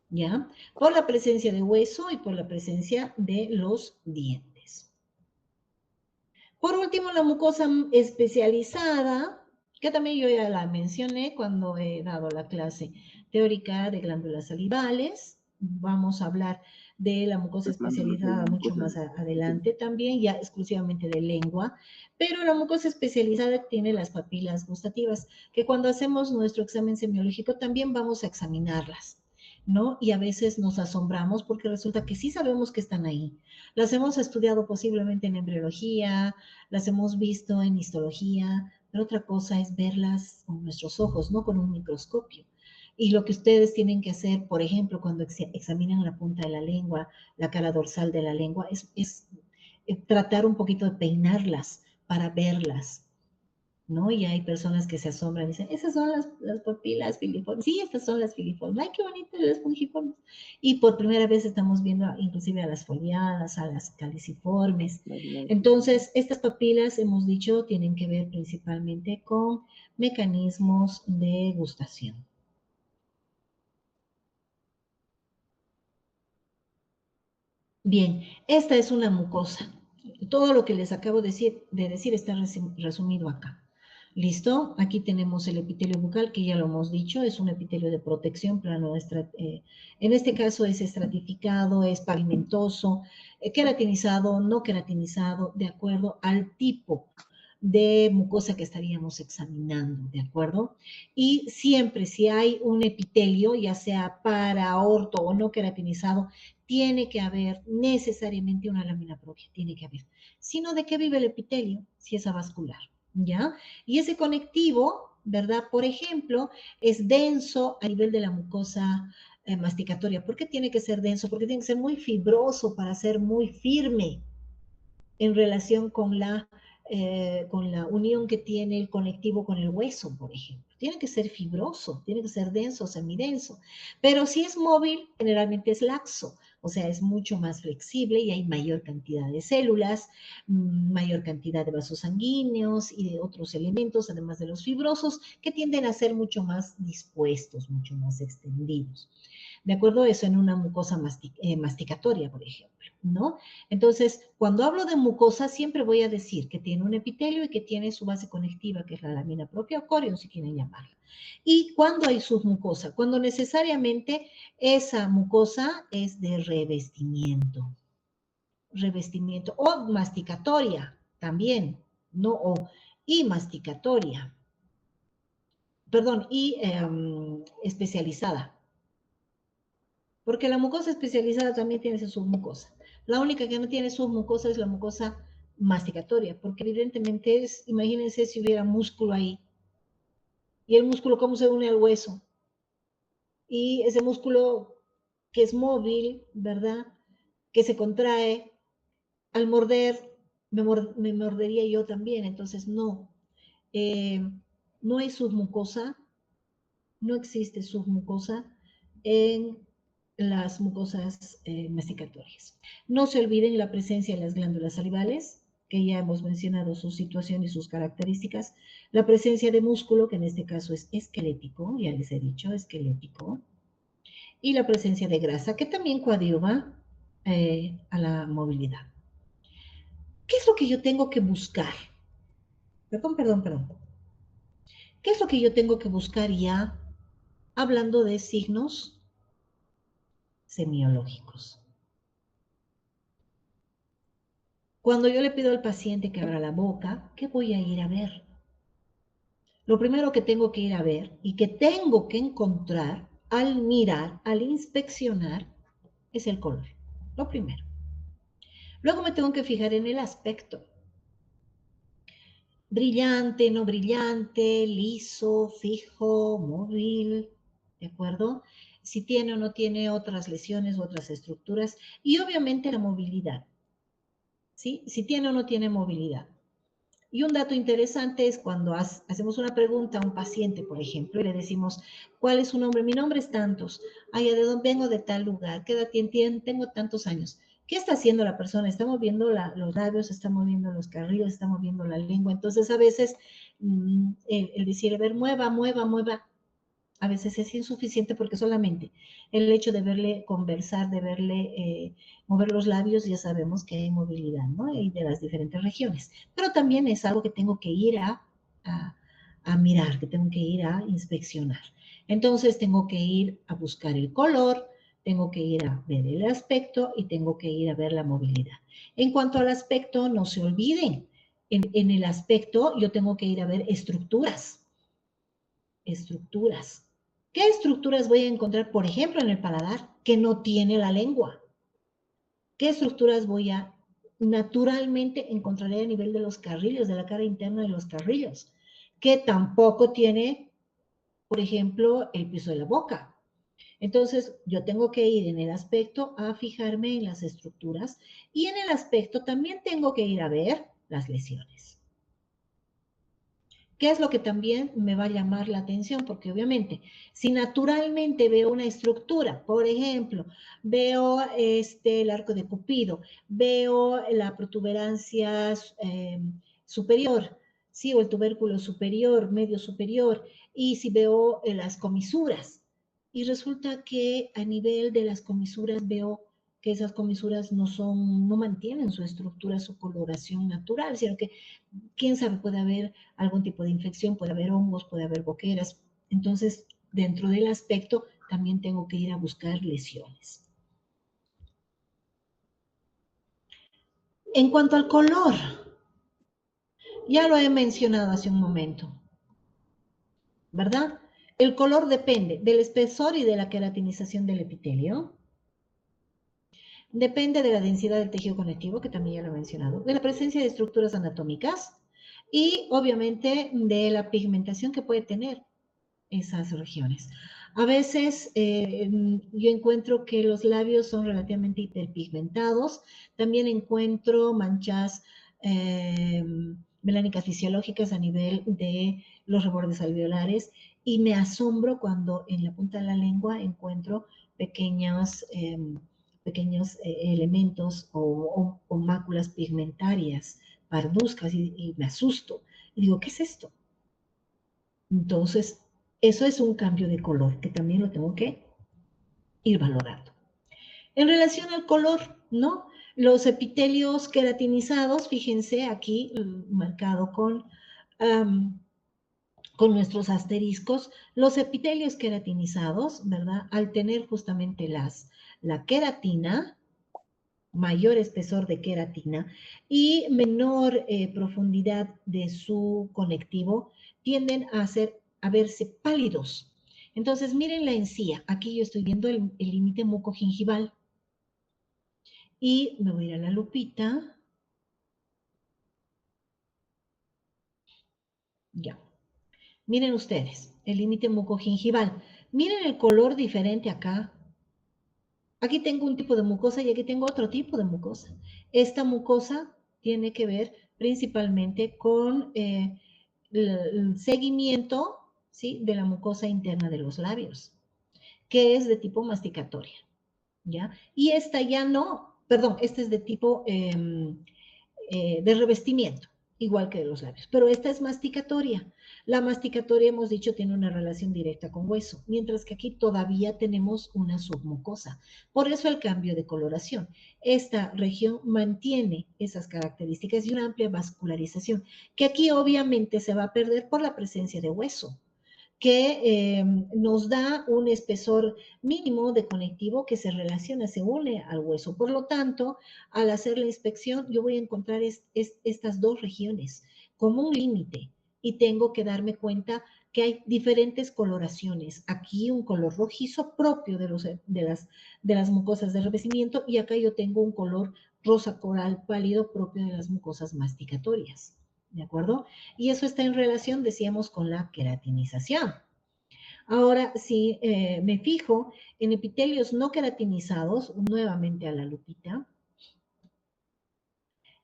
¿ya? Por la presencia de hueso y por la presencia de los dientes. Por último, la mucosa especializada, que también yo ya la mencioné cuando he dado la clase teórica de glándulas salivales. Vamos a hablar de la mucosa especializada mucho más adelante también, ya exclusivamente de lengua, pero la mucosa especializada tiene las papilas gustativas, que cuando hacemos nuestro examen semiológico también vamos a examinarlas, ¿no? Y a veces nos asombramos porque resulta que sí sabemos que están ahí. Las hemos estudiado posiblemente en embriología, las hemos visto en histología, pero otra cosa es verlas con nuestros ojos, no con un microscopio. Y lo que ustedes tienen que hacer, por ejemplo, cuando examinan la punta de la lengua, la cara dorsal de la lengua, es tratar un poquito de peinarlas para verlas, ¿no? Y hay personas que se asombran y dicen, esas son las papilas filiformes. Sí, estas son las filiformes. Ay, qué bonitas las fungiformes. Y por primera vez estamos viendo inclusive a las foliadas, a las caliciformes. Entonces, estas papilas, hemos dicho, tienen que ver principalmente con mecanismos de gustación. Bien, esta es una mucosa. Todo lo que les acabo de decir está resumido acá. ¿Listo? Aquí tenemos el epitelio bucal, que ya lo hemos dicho, es un epitelio de protección plano, en este caso es estratificado, es pavimentoso, queratinizado, no queratinizado, de acuerdo al tipo de mucosa que estaríamos examinando, ¿de acuerdo? Y siempre si hay un epitelio, ya sea para orto o no queratinizado, tiene que haber necesariamente una lámina propia, tiene que haber. Sino de qué vive el epitelio, si es avascular, ¿ya? Y ese conectivo, ¿verdad? Por ejemplo, es denso a nivel de la mucosa masticatoria. ¿Por qué tiene que ser denso? Porque tiene que ser muy fibroso para ser muy firme en relación con la unión que tiene el conectivo con el hueso, por ejemplo. Tiene que ser fibroso, tiene que ser denso, semidenso. Pero si es móvil, generalmente es laxo, o sea, es mucho más flexible y hay mayor cantidad de células, mayor cantidad de vasos sanguíneos y de otros elementos, además de los fibrosos, que tienden a ser mucho más dispuestos, mucho más extendidos. ¿De acuerdo? Eso en una mucosa masticatoria, por ejemplo, ¿no? Entonces, cuando hablo de mucosa, siempre voy a decir que tiene un epitelio y que tiene su base conectiva, que es la lámina propia o corion, si quieren llamarla. Y cuando hay submucosa, cuando necesariamente esa mucosa es de revestimiento o masticatoria también, ¿no? Y masticatoria, perdón, y especializada. Porque la mucosa especializada también tiene su submucosa. La única que no tiene submucosa es la mucosa masticatoria, porque evidentemente es, imagínense si hubiera músculo ahí. Y el músculo, ¿cómo se une al hueso? Y ese músculo que es móvil, ¿verdad? Que se contrae, al morder, me mordería yo también. Entonces, no. No hay submucosa, no existe submucosa en las mucosas masticatorias. No se olviden la presencia de las glándulas salivales, que ya hemos mencionado su situación y sus características, la presencia de músculo, que en este caso es esquelético, ya les he dicho, esquelético, y la presencia de grasa, que también coadyuva a la movilidad. ¿Qué es lo que yo tengo que buscar? Perdón. ¿Qué es lo que yo tengo que buscar ya hablando de signos semiológicos? Cuando yo le pido al paciente que abra la boca, ¿qué voy a ir a ver? Lo primero que tengo que ir a ver y que tengo que encontrar al mirar, al inspeccionar, es el color. Lo primero. Luego me tengo que fijar en el aspecto. Brillante, no brillante, liso, fijo, móvil, ¿de acuerdo? Si tiene o no tiene otras lesiones u otras estructuras. Y obviamente la movilidad, ¿sí? Si tiene o no tiene movilidad. Y un dato interesante es cuando hacemos una pregunta a un paciente, por ejemplo, y le decimos, ¿cuál es su nombre? Mi nombre es tantos. Ay, ¿de dónde vengo? De tal lugar. ¿Qué edad tiene? Tengo tantos años. ¿Qué está haciendo la persona? Está moviendo los labios, está moviendo los carrillos, está moviendo la lengua. Entonces, a veces, el decir, a ver, mueva, a veces es insuficiente porque solamente el hecho de verle conversar, de verle mover los labios, ya sabemos que hay movilidad, ¿no? Y de las diferentes regiones. Pero también es algo que tengo que ir a mirar, que tengo que ir a inspeccionar. Entonces tengo que ir a buscar el color, tengo que ir a ver el aspecto y tengo que ir a ver la movilidad. En cuanto al aspecto, no se olviden, en el aspecto yo tengo que ir a ver estructuras. ¿Qué estructuras voy a encontrar, por ejemplo, en el paladar que no tiene la lengua? ¿Qué estructuras voy a naturalmente encontrar a nivel de los carrillos, de la cara interna de los carrillos? Que tampoco tiene, por ejemplo, el piso de la boca. Entonces, yo tengo que ir en el aspecto a fijarme en las estructuras y en el aspecto también tengo que ir a ver las lesiones. ¿Qué es lo que también me va a llamar la atención? Porque obviamente, si naturalmente veo una estructura, por ejemplo, veo el arco de Cupido, veo la protuberancia superior, ¿sí? O el tubérculo superior, medio superior, y si veo las comisuras, y resulta que a nivel de las comisuras veo que esas comisuras no mantienen su estructura, su coloración natural, sino que quién sabe, puede haber algún tipo de infección, puede haber hongos, puede haber boqueras. Entonces, dentro del aspecto, también tengo que ir a buscar lesiones. En cuanto al color, ya lo he mencionado hace un momento, ¿verdad? El color depende del espesor y de la queratinización del epitelio. Depende de la densidad del tejido conectivo, que también ya lo he mencionado, de la presencia de estructuras anatómicas y obviamente de la pigmentación que puede tener esas regiones. A veces yo encuentro que los labios son relativamente hiperpigmentados, también encuentro manchas melánicas fisiológicas a nivel de los rebordes alveolares y me asombro cuando en la punta de la lengua encuentro pequeños elementos o máculas pigmentarias, parduzcas, y me asusto. Y digo, ¿qué es esto? Entonces, eso es un cambio de color que también lo tengo que ir valorando. En relación al color, ¿no? Los epitelios queratinizados, fíjense aquí marcado con nuestros asteriscos, los epitelios queratinizados, ¿verdad? Al tener justamente la queratina, mayor espesor de queratina y menor profundidad de su conectivo, tienden a verse pálidos. Entonces, miren la encía. Aquí yo estoy viendo el límite mucogingival. Y me voy a ir a la lupita. Ya. Miren ustedes, el límite mucogingival. Miren el color diferente acá. Aquí tengo un tipo de mucosa y aquí tengo otro tipo de mucosa. Esta mucosa tiene que ver principalmente con el seguimiento, ¿sí?, de la mucosa interna de los labios, que es de tipo masticatoria, ¿ya? Y esta ya no, perdón, esta es de tipo de revestimiento, igual que de los labios, pero esta es masticatoria. La masticatoria, hemos dicho, tiene una relación directa con hueso, mientras que aquí todavía tenemos una submucosa. Por eso el cambio de coloración. Esta región mantiene esas características y una amplia vascularización, que aquí obviamente se va a perder por la presencia de hueso, que nos da un espesor mínimo de conectivo que se relaciona, se une al hueso. Por lo tanto, al hacer la inspección, yo voy a encontrar estas dos regiones como un límite y tengo que darme cuenta que hay diferentes coloraciones. Aquí un color rojizo propio de las mucosas de revestimiento y acá yo tengo un color rosa coral pálido propio de las mucosas masticatorias. ¿De acuerdo? Y eso está en relación, decíamos, con la queratinización. Ahora, si me fijo en epitelios no queratinizados, nuevamente a la lupita,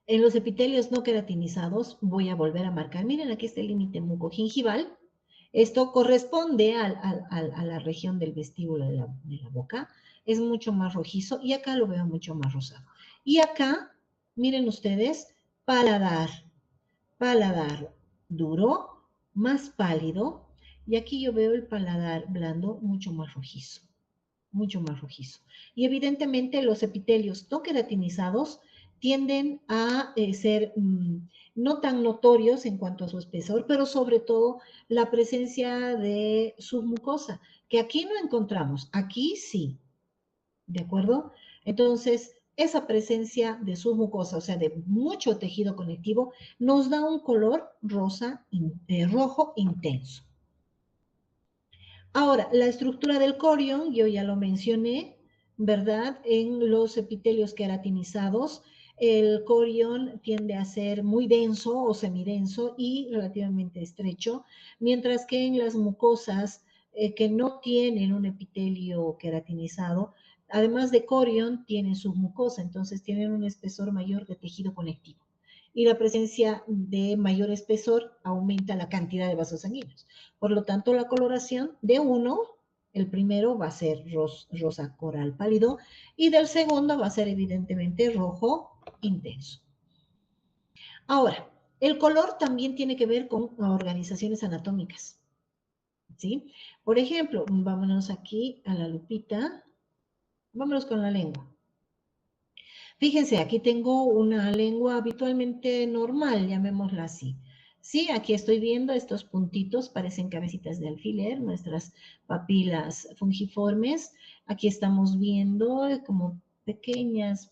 en los epitelios no queratinizados voy a volver a marcar. Miren, aquí está el límite mucogingival. Esto corresponde a la región del vestíbulo de la boca. Es mucho más rojizo y acá lo veo mucho más rosado. Y acá, miren ustedes, paladar duro, más pálido, y aquí yo veo el paladar blando mucho más rojizo, mucho más rojizo. Y evidentemente los epitelios no queratinizados tienden a ser no tan notorios en cuanto a su espesor, pero sobre todo la presencia de submucosa, que aquí no encontramos, aquí sí, ¿de acuerdo? Entonces, esa presencia de submucosa, o sea, de mucho tejido conectivo, nos da un color rojo intenso. Ahora, la estructura del corion, yo ya lo mencioné, ¿verdad? En los epitelios queratinizados, el corion tiende a ser muy denso o semidenso y relativamente estrecho, mientras que en las mucosas que no tienen un epitelio queratinizado, además de corion, tienen submucosa, entonces tienen un espesor mayor de tejido conectivo. Y la presencia de mayor espesor aumenta la cantidad de vasos sanguíneos. Por lo tanto, la coloración de uno, el primero va a ser rosa coral pálido y del segundo va a ser evidentemente rojo intenso. Ahora, el color también tiene que ver con organizaciones anatómicas, ¿sí? Por ejemplo, vámonos aquí a la lupita, vámonos con la lengua. Fíjense, aquí tengo una lengua habitualmente normal, llamémosla así. Sí, aquí estoy viendo estos puntitos, parecen cabecitas de alfiler, nuestras papilas fungiformes. Aquí estamos viendo como pequeños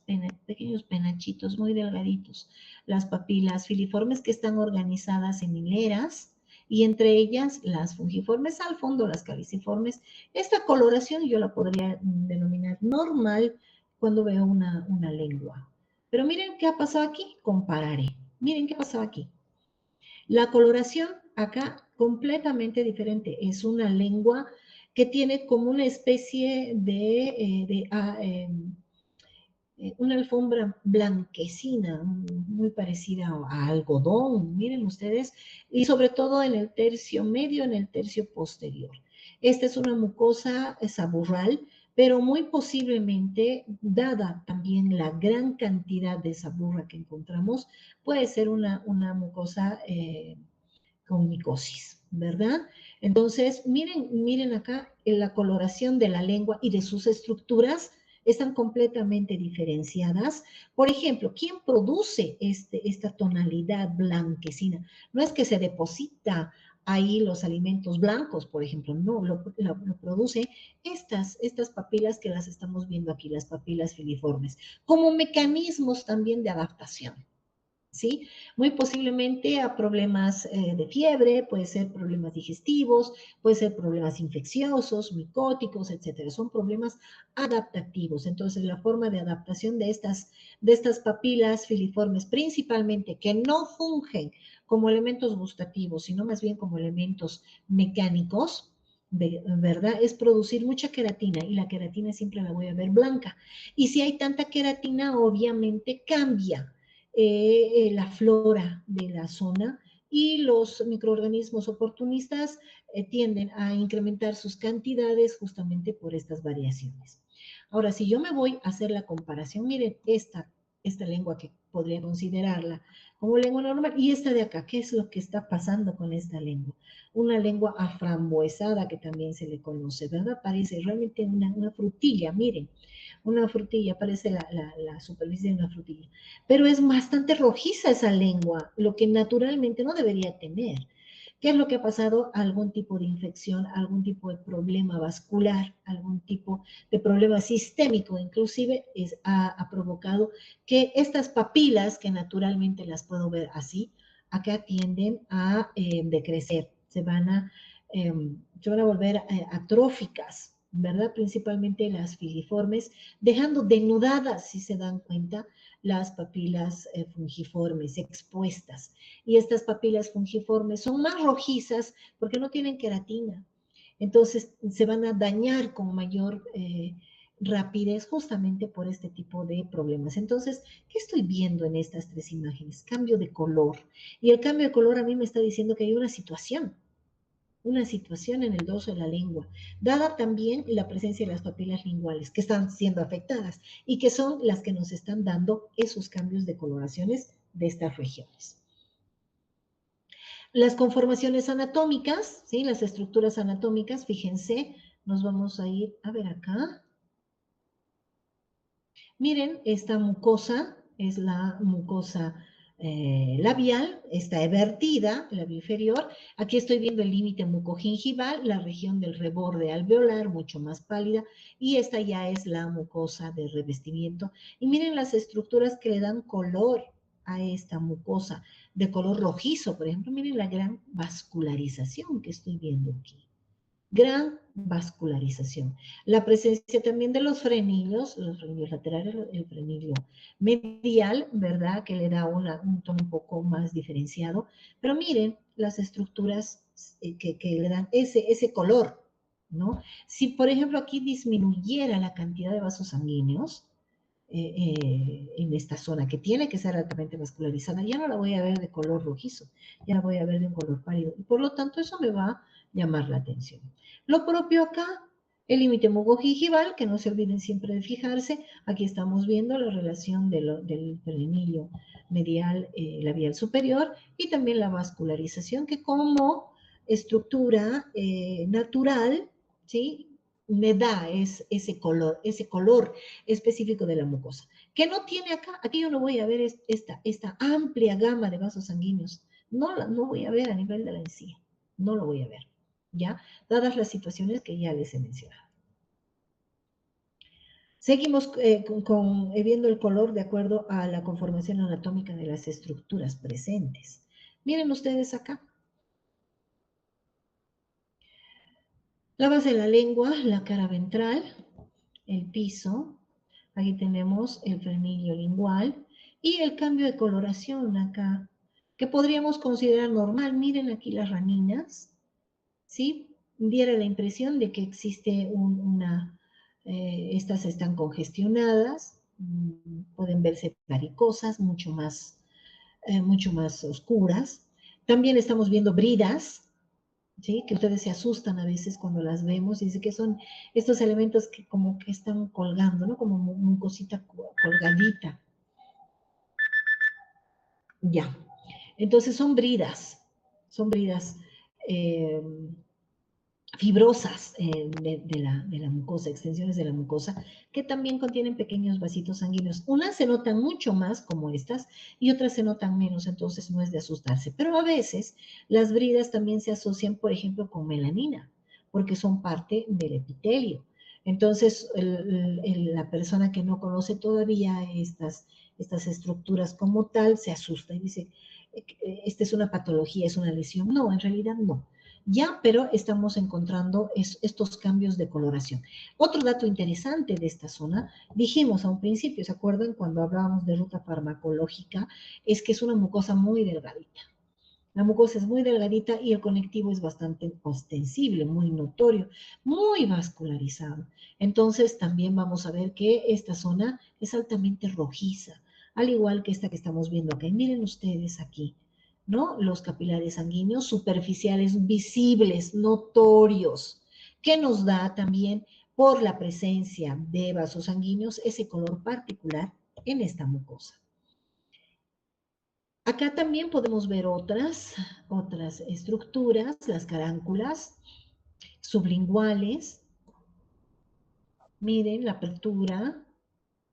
penachitos muy delgaditos, las papilas filiformes que están organizadas en hileras y entre ellas las fungiformes, al fondo las caliciformes. Esta coloración yo la podría denominar normal cuando veo una lengua. Pero miren qué ha pasado aquí, compararé. Miren qué ha pasado aquí. La coloración acá completamente diferente. Es una lengua que tiene como una especie una alfombra blanquecina, muy parecida a algodón, miren ustedes, y sobre todo en el tercio medio, en el tercio posterior. Esta es una mucosa saburral, pero muy posiblemente, dada también la gran cantidad de saburra que encontramos, puede ser una mucosa con micosis, ¿verdad? Entonces, miren acá, la coloración de la lengua y de sus estructuras están completamente diferenciadas. Por ejemplo, ¿quién produce esta tonalidad blanquecina? No es que se deposita ahí los alimentos blancos, por ejemplo, no, lo produce estas papilas que las estamos viendo aquí, las papilas filiformes, como mecanismos también de adaptación. ¿Sí? Muy posiblemente a problemas de fiebre, puede ser problemas digestivos, puede ser problemas infecciosos, micóticos, etcétera. Son problemas adaptativos. Entonces, la forma de adaptación de estas papilas filiformes, principalmente que no fungen como elementos gustativos, sino más bien como elementos mecánicos, ¿verdad? Es producir mucha queratina y la queratina siempre la voy a ver blanca. Y si hay tanta queratina, obviamente cambia la flora de la zona y los microorganismos oportunistas tienden a incrementar sus cantidades justamente por estas variaciones. Ahora, si yo me voy a hacer la comparación, miren esta lengua que podría considerarla como lengua normal y esta de acá, ¿qué es lo que está pasando con esta lengua? Una lengua aframbuesada que también se le conoce, ¿verdad? Parece realmente una frutilla, miren, una frutilla, parece la superficie de una frutilla, pero es bastante rojiza esa lengua, lo que naturalmente no debería tener. ¿Qué es lo que ha pasado? Algún tipo de infección, algún tipo de problema vascular, algún tipo de problema sistémico, inclusive ha provocado que estas papilas, que naturalmente las puedo ver así, acá tienden a decrecer, se van a volver atróficas, ¿verdad? Principalmente las filiformes, dejando denudadas, si se dan cuenta, las papilas fungiformes expuestas. Y estas papilas fungiformes son más rojizas porque no tienen queratina. Entonces se van a dañar con mayor rapidez justamente por este tipo de problemas. Entonces, ¿qué estoy viendo en estas tres imágenes? Cambio de color. Y el cambio de color a mí me está diciendo que hay una situación en el dorso de la lengua, dada también la presencia de las papilas linguales que están siendo afectadas y que son las que nos están dando esos cambios de coloraciones de estas regiones. Las conformaciones anatómicas, ¿sí? Las estructuras anatómicas, fíjense, nos vamos a ir a ver acá. Miren, esta mucosa es la mucosa labial, está evertida, el labio inferior. Aquí estoy viendo el límite mucogingival, la región del reborde alveolar, mucho más pálida, y esta ya es la mucosa de revestimiento. Y miren las estructuras que le dan color a esta mucosa, de color rojizo, por ejemplo, miren la gran vascularización que estoy viendo aquí. Gran vascularización. La presencia también de los frenillos laterales, el frenillo medial, ¿verdad? Que le da un tono un poco más diferenciado. Pero miren las estructuras que le dan ese color, ¿no? Si, por ejemplo, aquí disminuyera la cantidad de vasos sanguíneos, en esta zona que tiene que ser altamente vascularizada, ya no la voy a ver de color rojizo, ya la voy a ver de un color pálido. Y por lo tanto eso me va a llamar la atención. Lo propio acá, el límite mucogingival, que no se olviden siempre de fijarse, aquí estamos viendo la relación del frenillo medial labial superior y también la vascularización que como estructura natural, ¿sí? Me da ese color específico de la mucosa. Que no tiene acá, aquí yo no voy a ver esta amplia gama de vasos sanguíneos, no voy a ver a nivel de la encía, no lo voy a ver, ¿ya? Dadas las situaciones que ya les he mencionado. Seguimos viendo el color de acuerdo a la conformación anatómica de las estructuras presentes. Miren ustedes acá. La base de la lengua, la cara ventral, el piso, aquí tenemos el frenillo lingual y el cambio de coloración acá, que podríamos considerar normal. Miren aquí las raninas, ¿sí? Diera la impresión de que existe estas están congestionadas, pueden verse varicosas, mucho más oscuras. También estamos viendo bridas, ¿sí? Que ustedes se asustan a veces cuando las vemos y dicen que son estos elementos que como que están colgando, ¿no? Como mucosita colgadita. Ya. Entonces son bridas eh, fibrosas de la mucosa, extensiones de la mucosa, que también contienen pequeños vasitos sanguíneos. Unas se notan mucho más como estas y otras se notan menos, entonces no es de asustarse. Pero a veces las bridas también se asocian, por ejemplo, con melanina, porque son parte del epitelio. Entonces, la persona que no conoce todavía estas estructuras como tal se asusta y dice, esta es una patología, es una lesión. No, en realidad no. Ya, pero estamos encontrando estos cambios de coloración. Otro dato interesante de esta zona, dijimos a un principio, ¿se acuerdan cuando hablábamos de ruta farmacológica? Es que es una mucosa muy delgadita. La mucosa es muy delgadita y el conectivo es bastante ostensible, muy notorio, muy vascularizado. Entonces también vamos a ver que esta zona es altamente rojiza, al igual que esta que estamos viendo acá. Y miren ustedes aquí, ¿no? Los capilares sanguíneos superficiales visibles, notorios, que nos da también por la presencia de vasos sanguíneos ese color particular en esta mucosa. Acá también podemos ver otras estructuras, las caránculas sublinguales. Miren la apertura,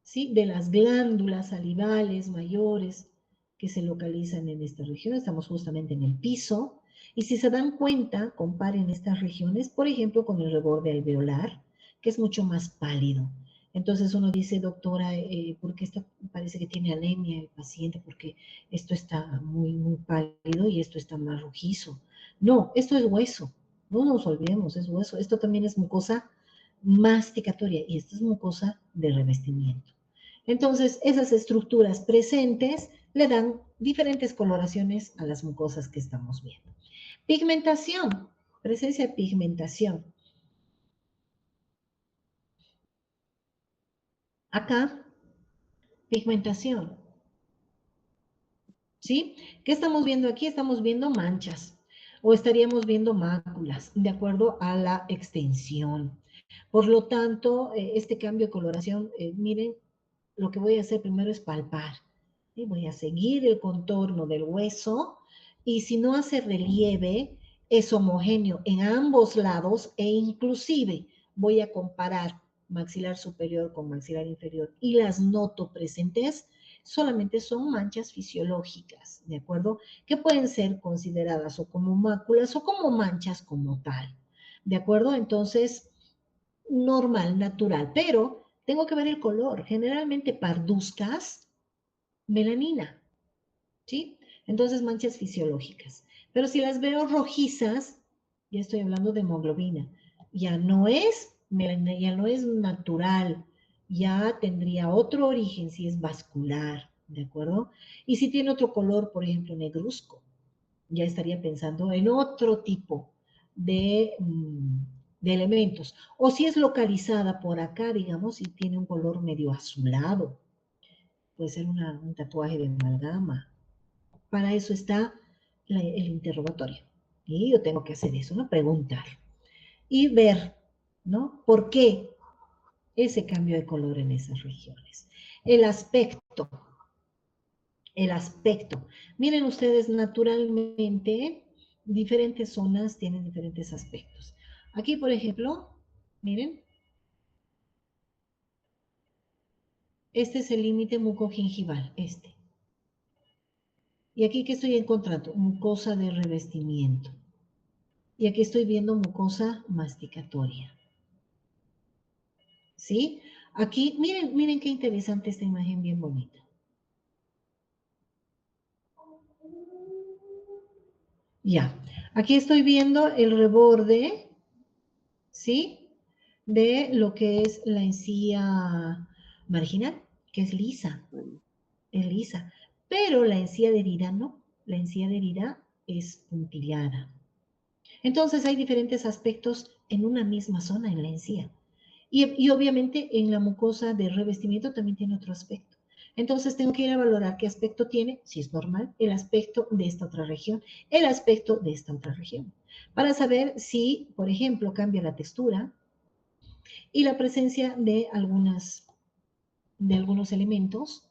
¿sí? De las glándulas salivales mayores que se localizan en esta región. Estamos justamente en el piso. Y si se dan cuenta, comparen estas regiones, por ejemplo, con el reborde alveolar, que es mucho más pálido. Entonces uno dice, doctora, ¿por qué parece que tiene anemia el paciente? Porque esto está muy, muy pálido y esto está más rojizo. No, esto es hueso. No nos olvidemos, es hueso. Esto también es mucosa masticatoria y esta es mucosa de revestimiento. Entonces, esas estructuras presentes le dan diferentes coloraciones a las mucosas que estamos viendo. Pigmentación, presencia de pigmentación. Acá, pigmentación. ¿Sí? ¿Qué estamos viendo aquí? Estamos viendo manchas o estaríamos viendo máculas de acuerdo a la extensión. Por lo tanto, este cambio de coloración, miren, lo que voy a hacer primero es palpar. Y voy a seguir el contorno del hueso y si no hace relieve, es homogéneo en ambos lados e inclusive voy a comparar maxilar superior con maxilar inferior y las noto presentes, solamente son manchas fisiológicas, ¿de acuerdo? Que pueden ser consideradas o como máculas o como manchas como tal, ¿de acuerdo? Entonces, normal, natural, pero tengo que ver el color. Generalmente parduzcas, melanina, ¿sí? Entonces manchas fisiológicas. Pero si las veo rojizas, ya estoy hablando de hemoglobina, ya no es melanina, ya no es natural, ya tendría otro origen si es vascular, ¿de acuerdo? Y si tiene otro color, por ejemplo, negruzco, ya estaría pensando en otro tipo de, de elementos. O si es localizada por acá, digamos, y tiene un color medio azulado, puede ser un tatuaje de amalgama. Para eso está el interrogatorio. Y yo tengo que hacer eso, ¿no? Preguntar. Y ver, ¿no? ¿Por qué ese cambio de color en esas regiones? El aspecto. El aspecto. Miren ustedes, naturalmente, diferentes zonas tienen diferentes aspectos. Aquí, por ejemplo, miren, este es el límite mucogingival, este. Y aquí, ¿qué estoy encontrando? Mucosa de revestimiento. Y aquí estoy viendo mucosa masticatoria. ¿Sí? Aquí, miren, miren qué interesante esta imagen, bien bonita. Ya, aquí estoy viendo el reborde, ¿sí? De lo que es la encía marginal, que es lisa. Pero la encía adherida no, la encía adherida es puntillada. Entonces hay diferentes aspectos en una misma zona en la encía. Y obviamente en la mucosa de revestimiento también tiene otro aspecto. Entonces tengo que ir a valorar qué aspecto tiene, si es normal, el aspecto de esta otra región, el aspecto de esta otra región, para saber si, por ejemplo, cambia la textura y la presencia de algunos elementos,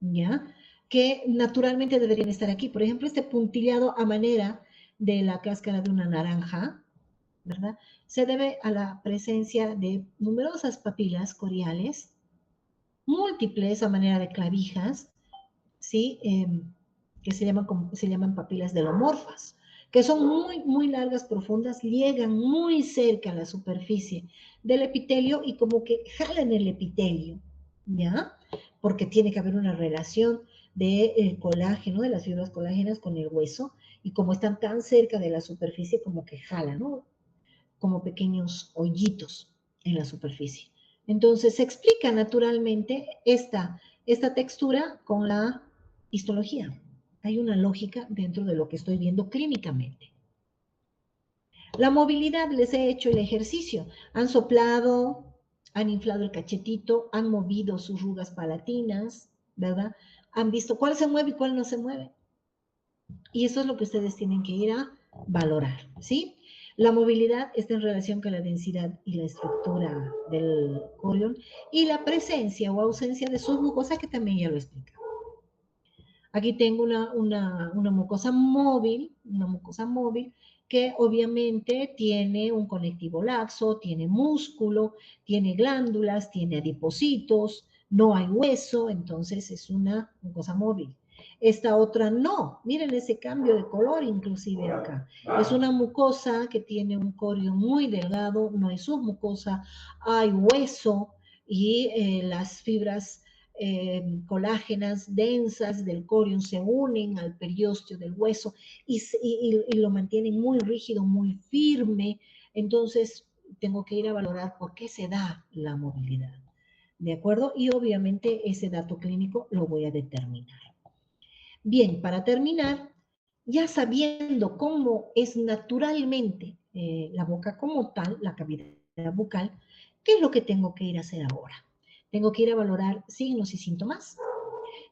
¿ya? Que naturalmente deberían estar aquí. Por ejemplo, este puntillado a manera de la cáscara de una naranja, ¿verdad? Se debe a la presencia de numerosas papilas coriales, múltiples a manera de clavijas, ¿sí? Que se llaman papilas delomorfas, que son muy, muy largas, profundas, llegan muy cerca a la superficie del epitelio y como que jalan el epitelio, ¿ya? Porque tiene que haber una relación del colágeno, de las fibras colágenas con el hueso, y como están tan cerca de la superficie, como que jalan, ¿no? Como pequeños hoyitos en la superficie. Entonces se explica naturalmente esta textura con la histología. Hay una lógica dentro de lo que estoy viendo clínicamente. La movilidad, les he hecho el ejercicio. Han soplado, han inflado el cachetito, han movido sus rugas palatinas, ¿verdad? Han visto cuál se mueve y cuál no se mueve. Y eso es lo que ustedes tienen que ir a valorar, ¿sí? La movilidad está en relación con la densidad y la estructura del corión y la presencia o ausencia de submucosa, que también ya lo he explicado. Aquí tengo una mucosa móvil que obviamente tiene un conectivo laxo, tiene músculo, tiene glándulas, tiene adipocitos, no hay hueso, entonces es una mucosa móvil. Esta otra no, miren ese cambio de color inclusive acá. Es una mucosa que tiene un corión muy delgado, no hay submucosa, hay hueso y las fibras colágenas densas del corión se unen al periósteo del hueso y lo mantienen muy rígido, muy firme. Entonces, tengo que ir a valorar por qué se da la movilidad. ¿De acuerdo? Y obviamente ese dato clínico lo voy a determinar. Bien, para terminar, ya sabiendo cómo es naturalmente la boca como tal, la cavidad bucal, ¿qué es lo que tengo que ir a hacer ahora? Tengo que ir a valorar signos y síntomas.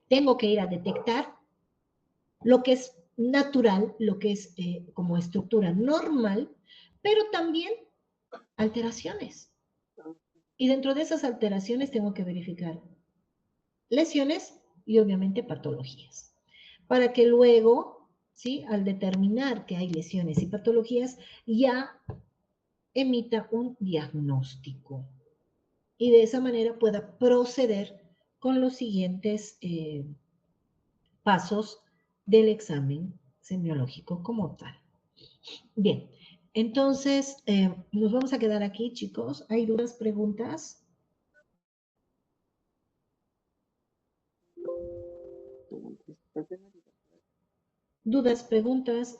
Tengo que ir a detectar lo que es natural, lo que es como estructura normal, pero también alteraciones. Y dentro de esas alteraciones tengo que verificar lesiones y obviamente patologías. Para que luego, ¿sí? Al determinar que hay lesiones y patologías, ya emita un diagnóstico. Y de esa manera pueda proceder con los siguientes pasos del examen semiológico como tal. Bien, entonces nos vamos a quedar aquí, chicos. ¿Hay dudas, preguntas? ¿Dudas, preguntas?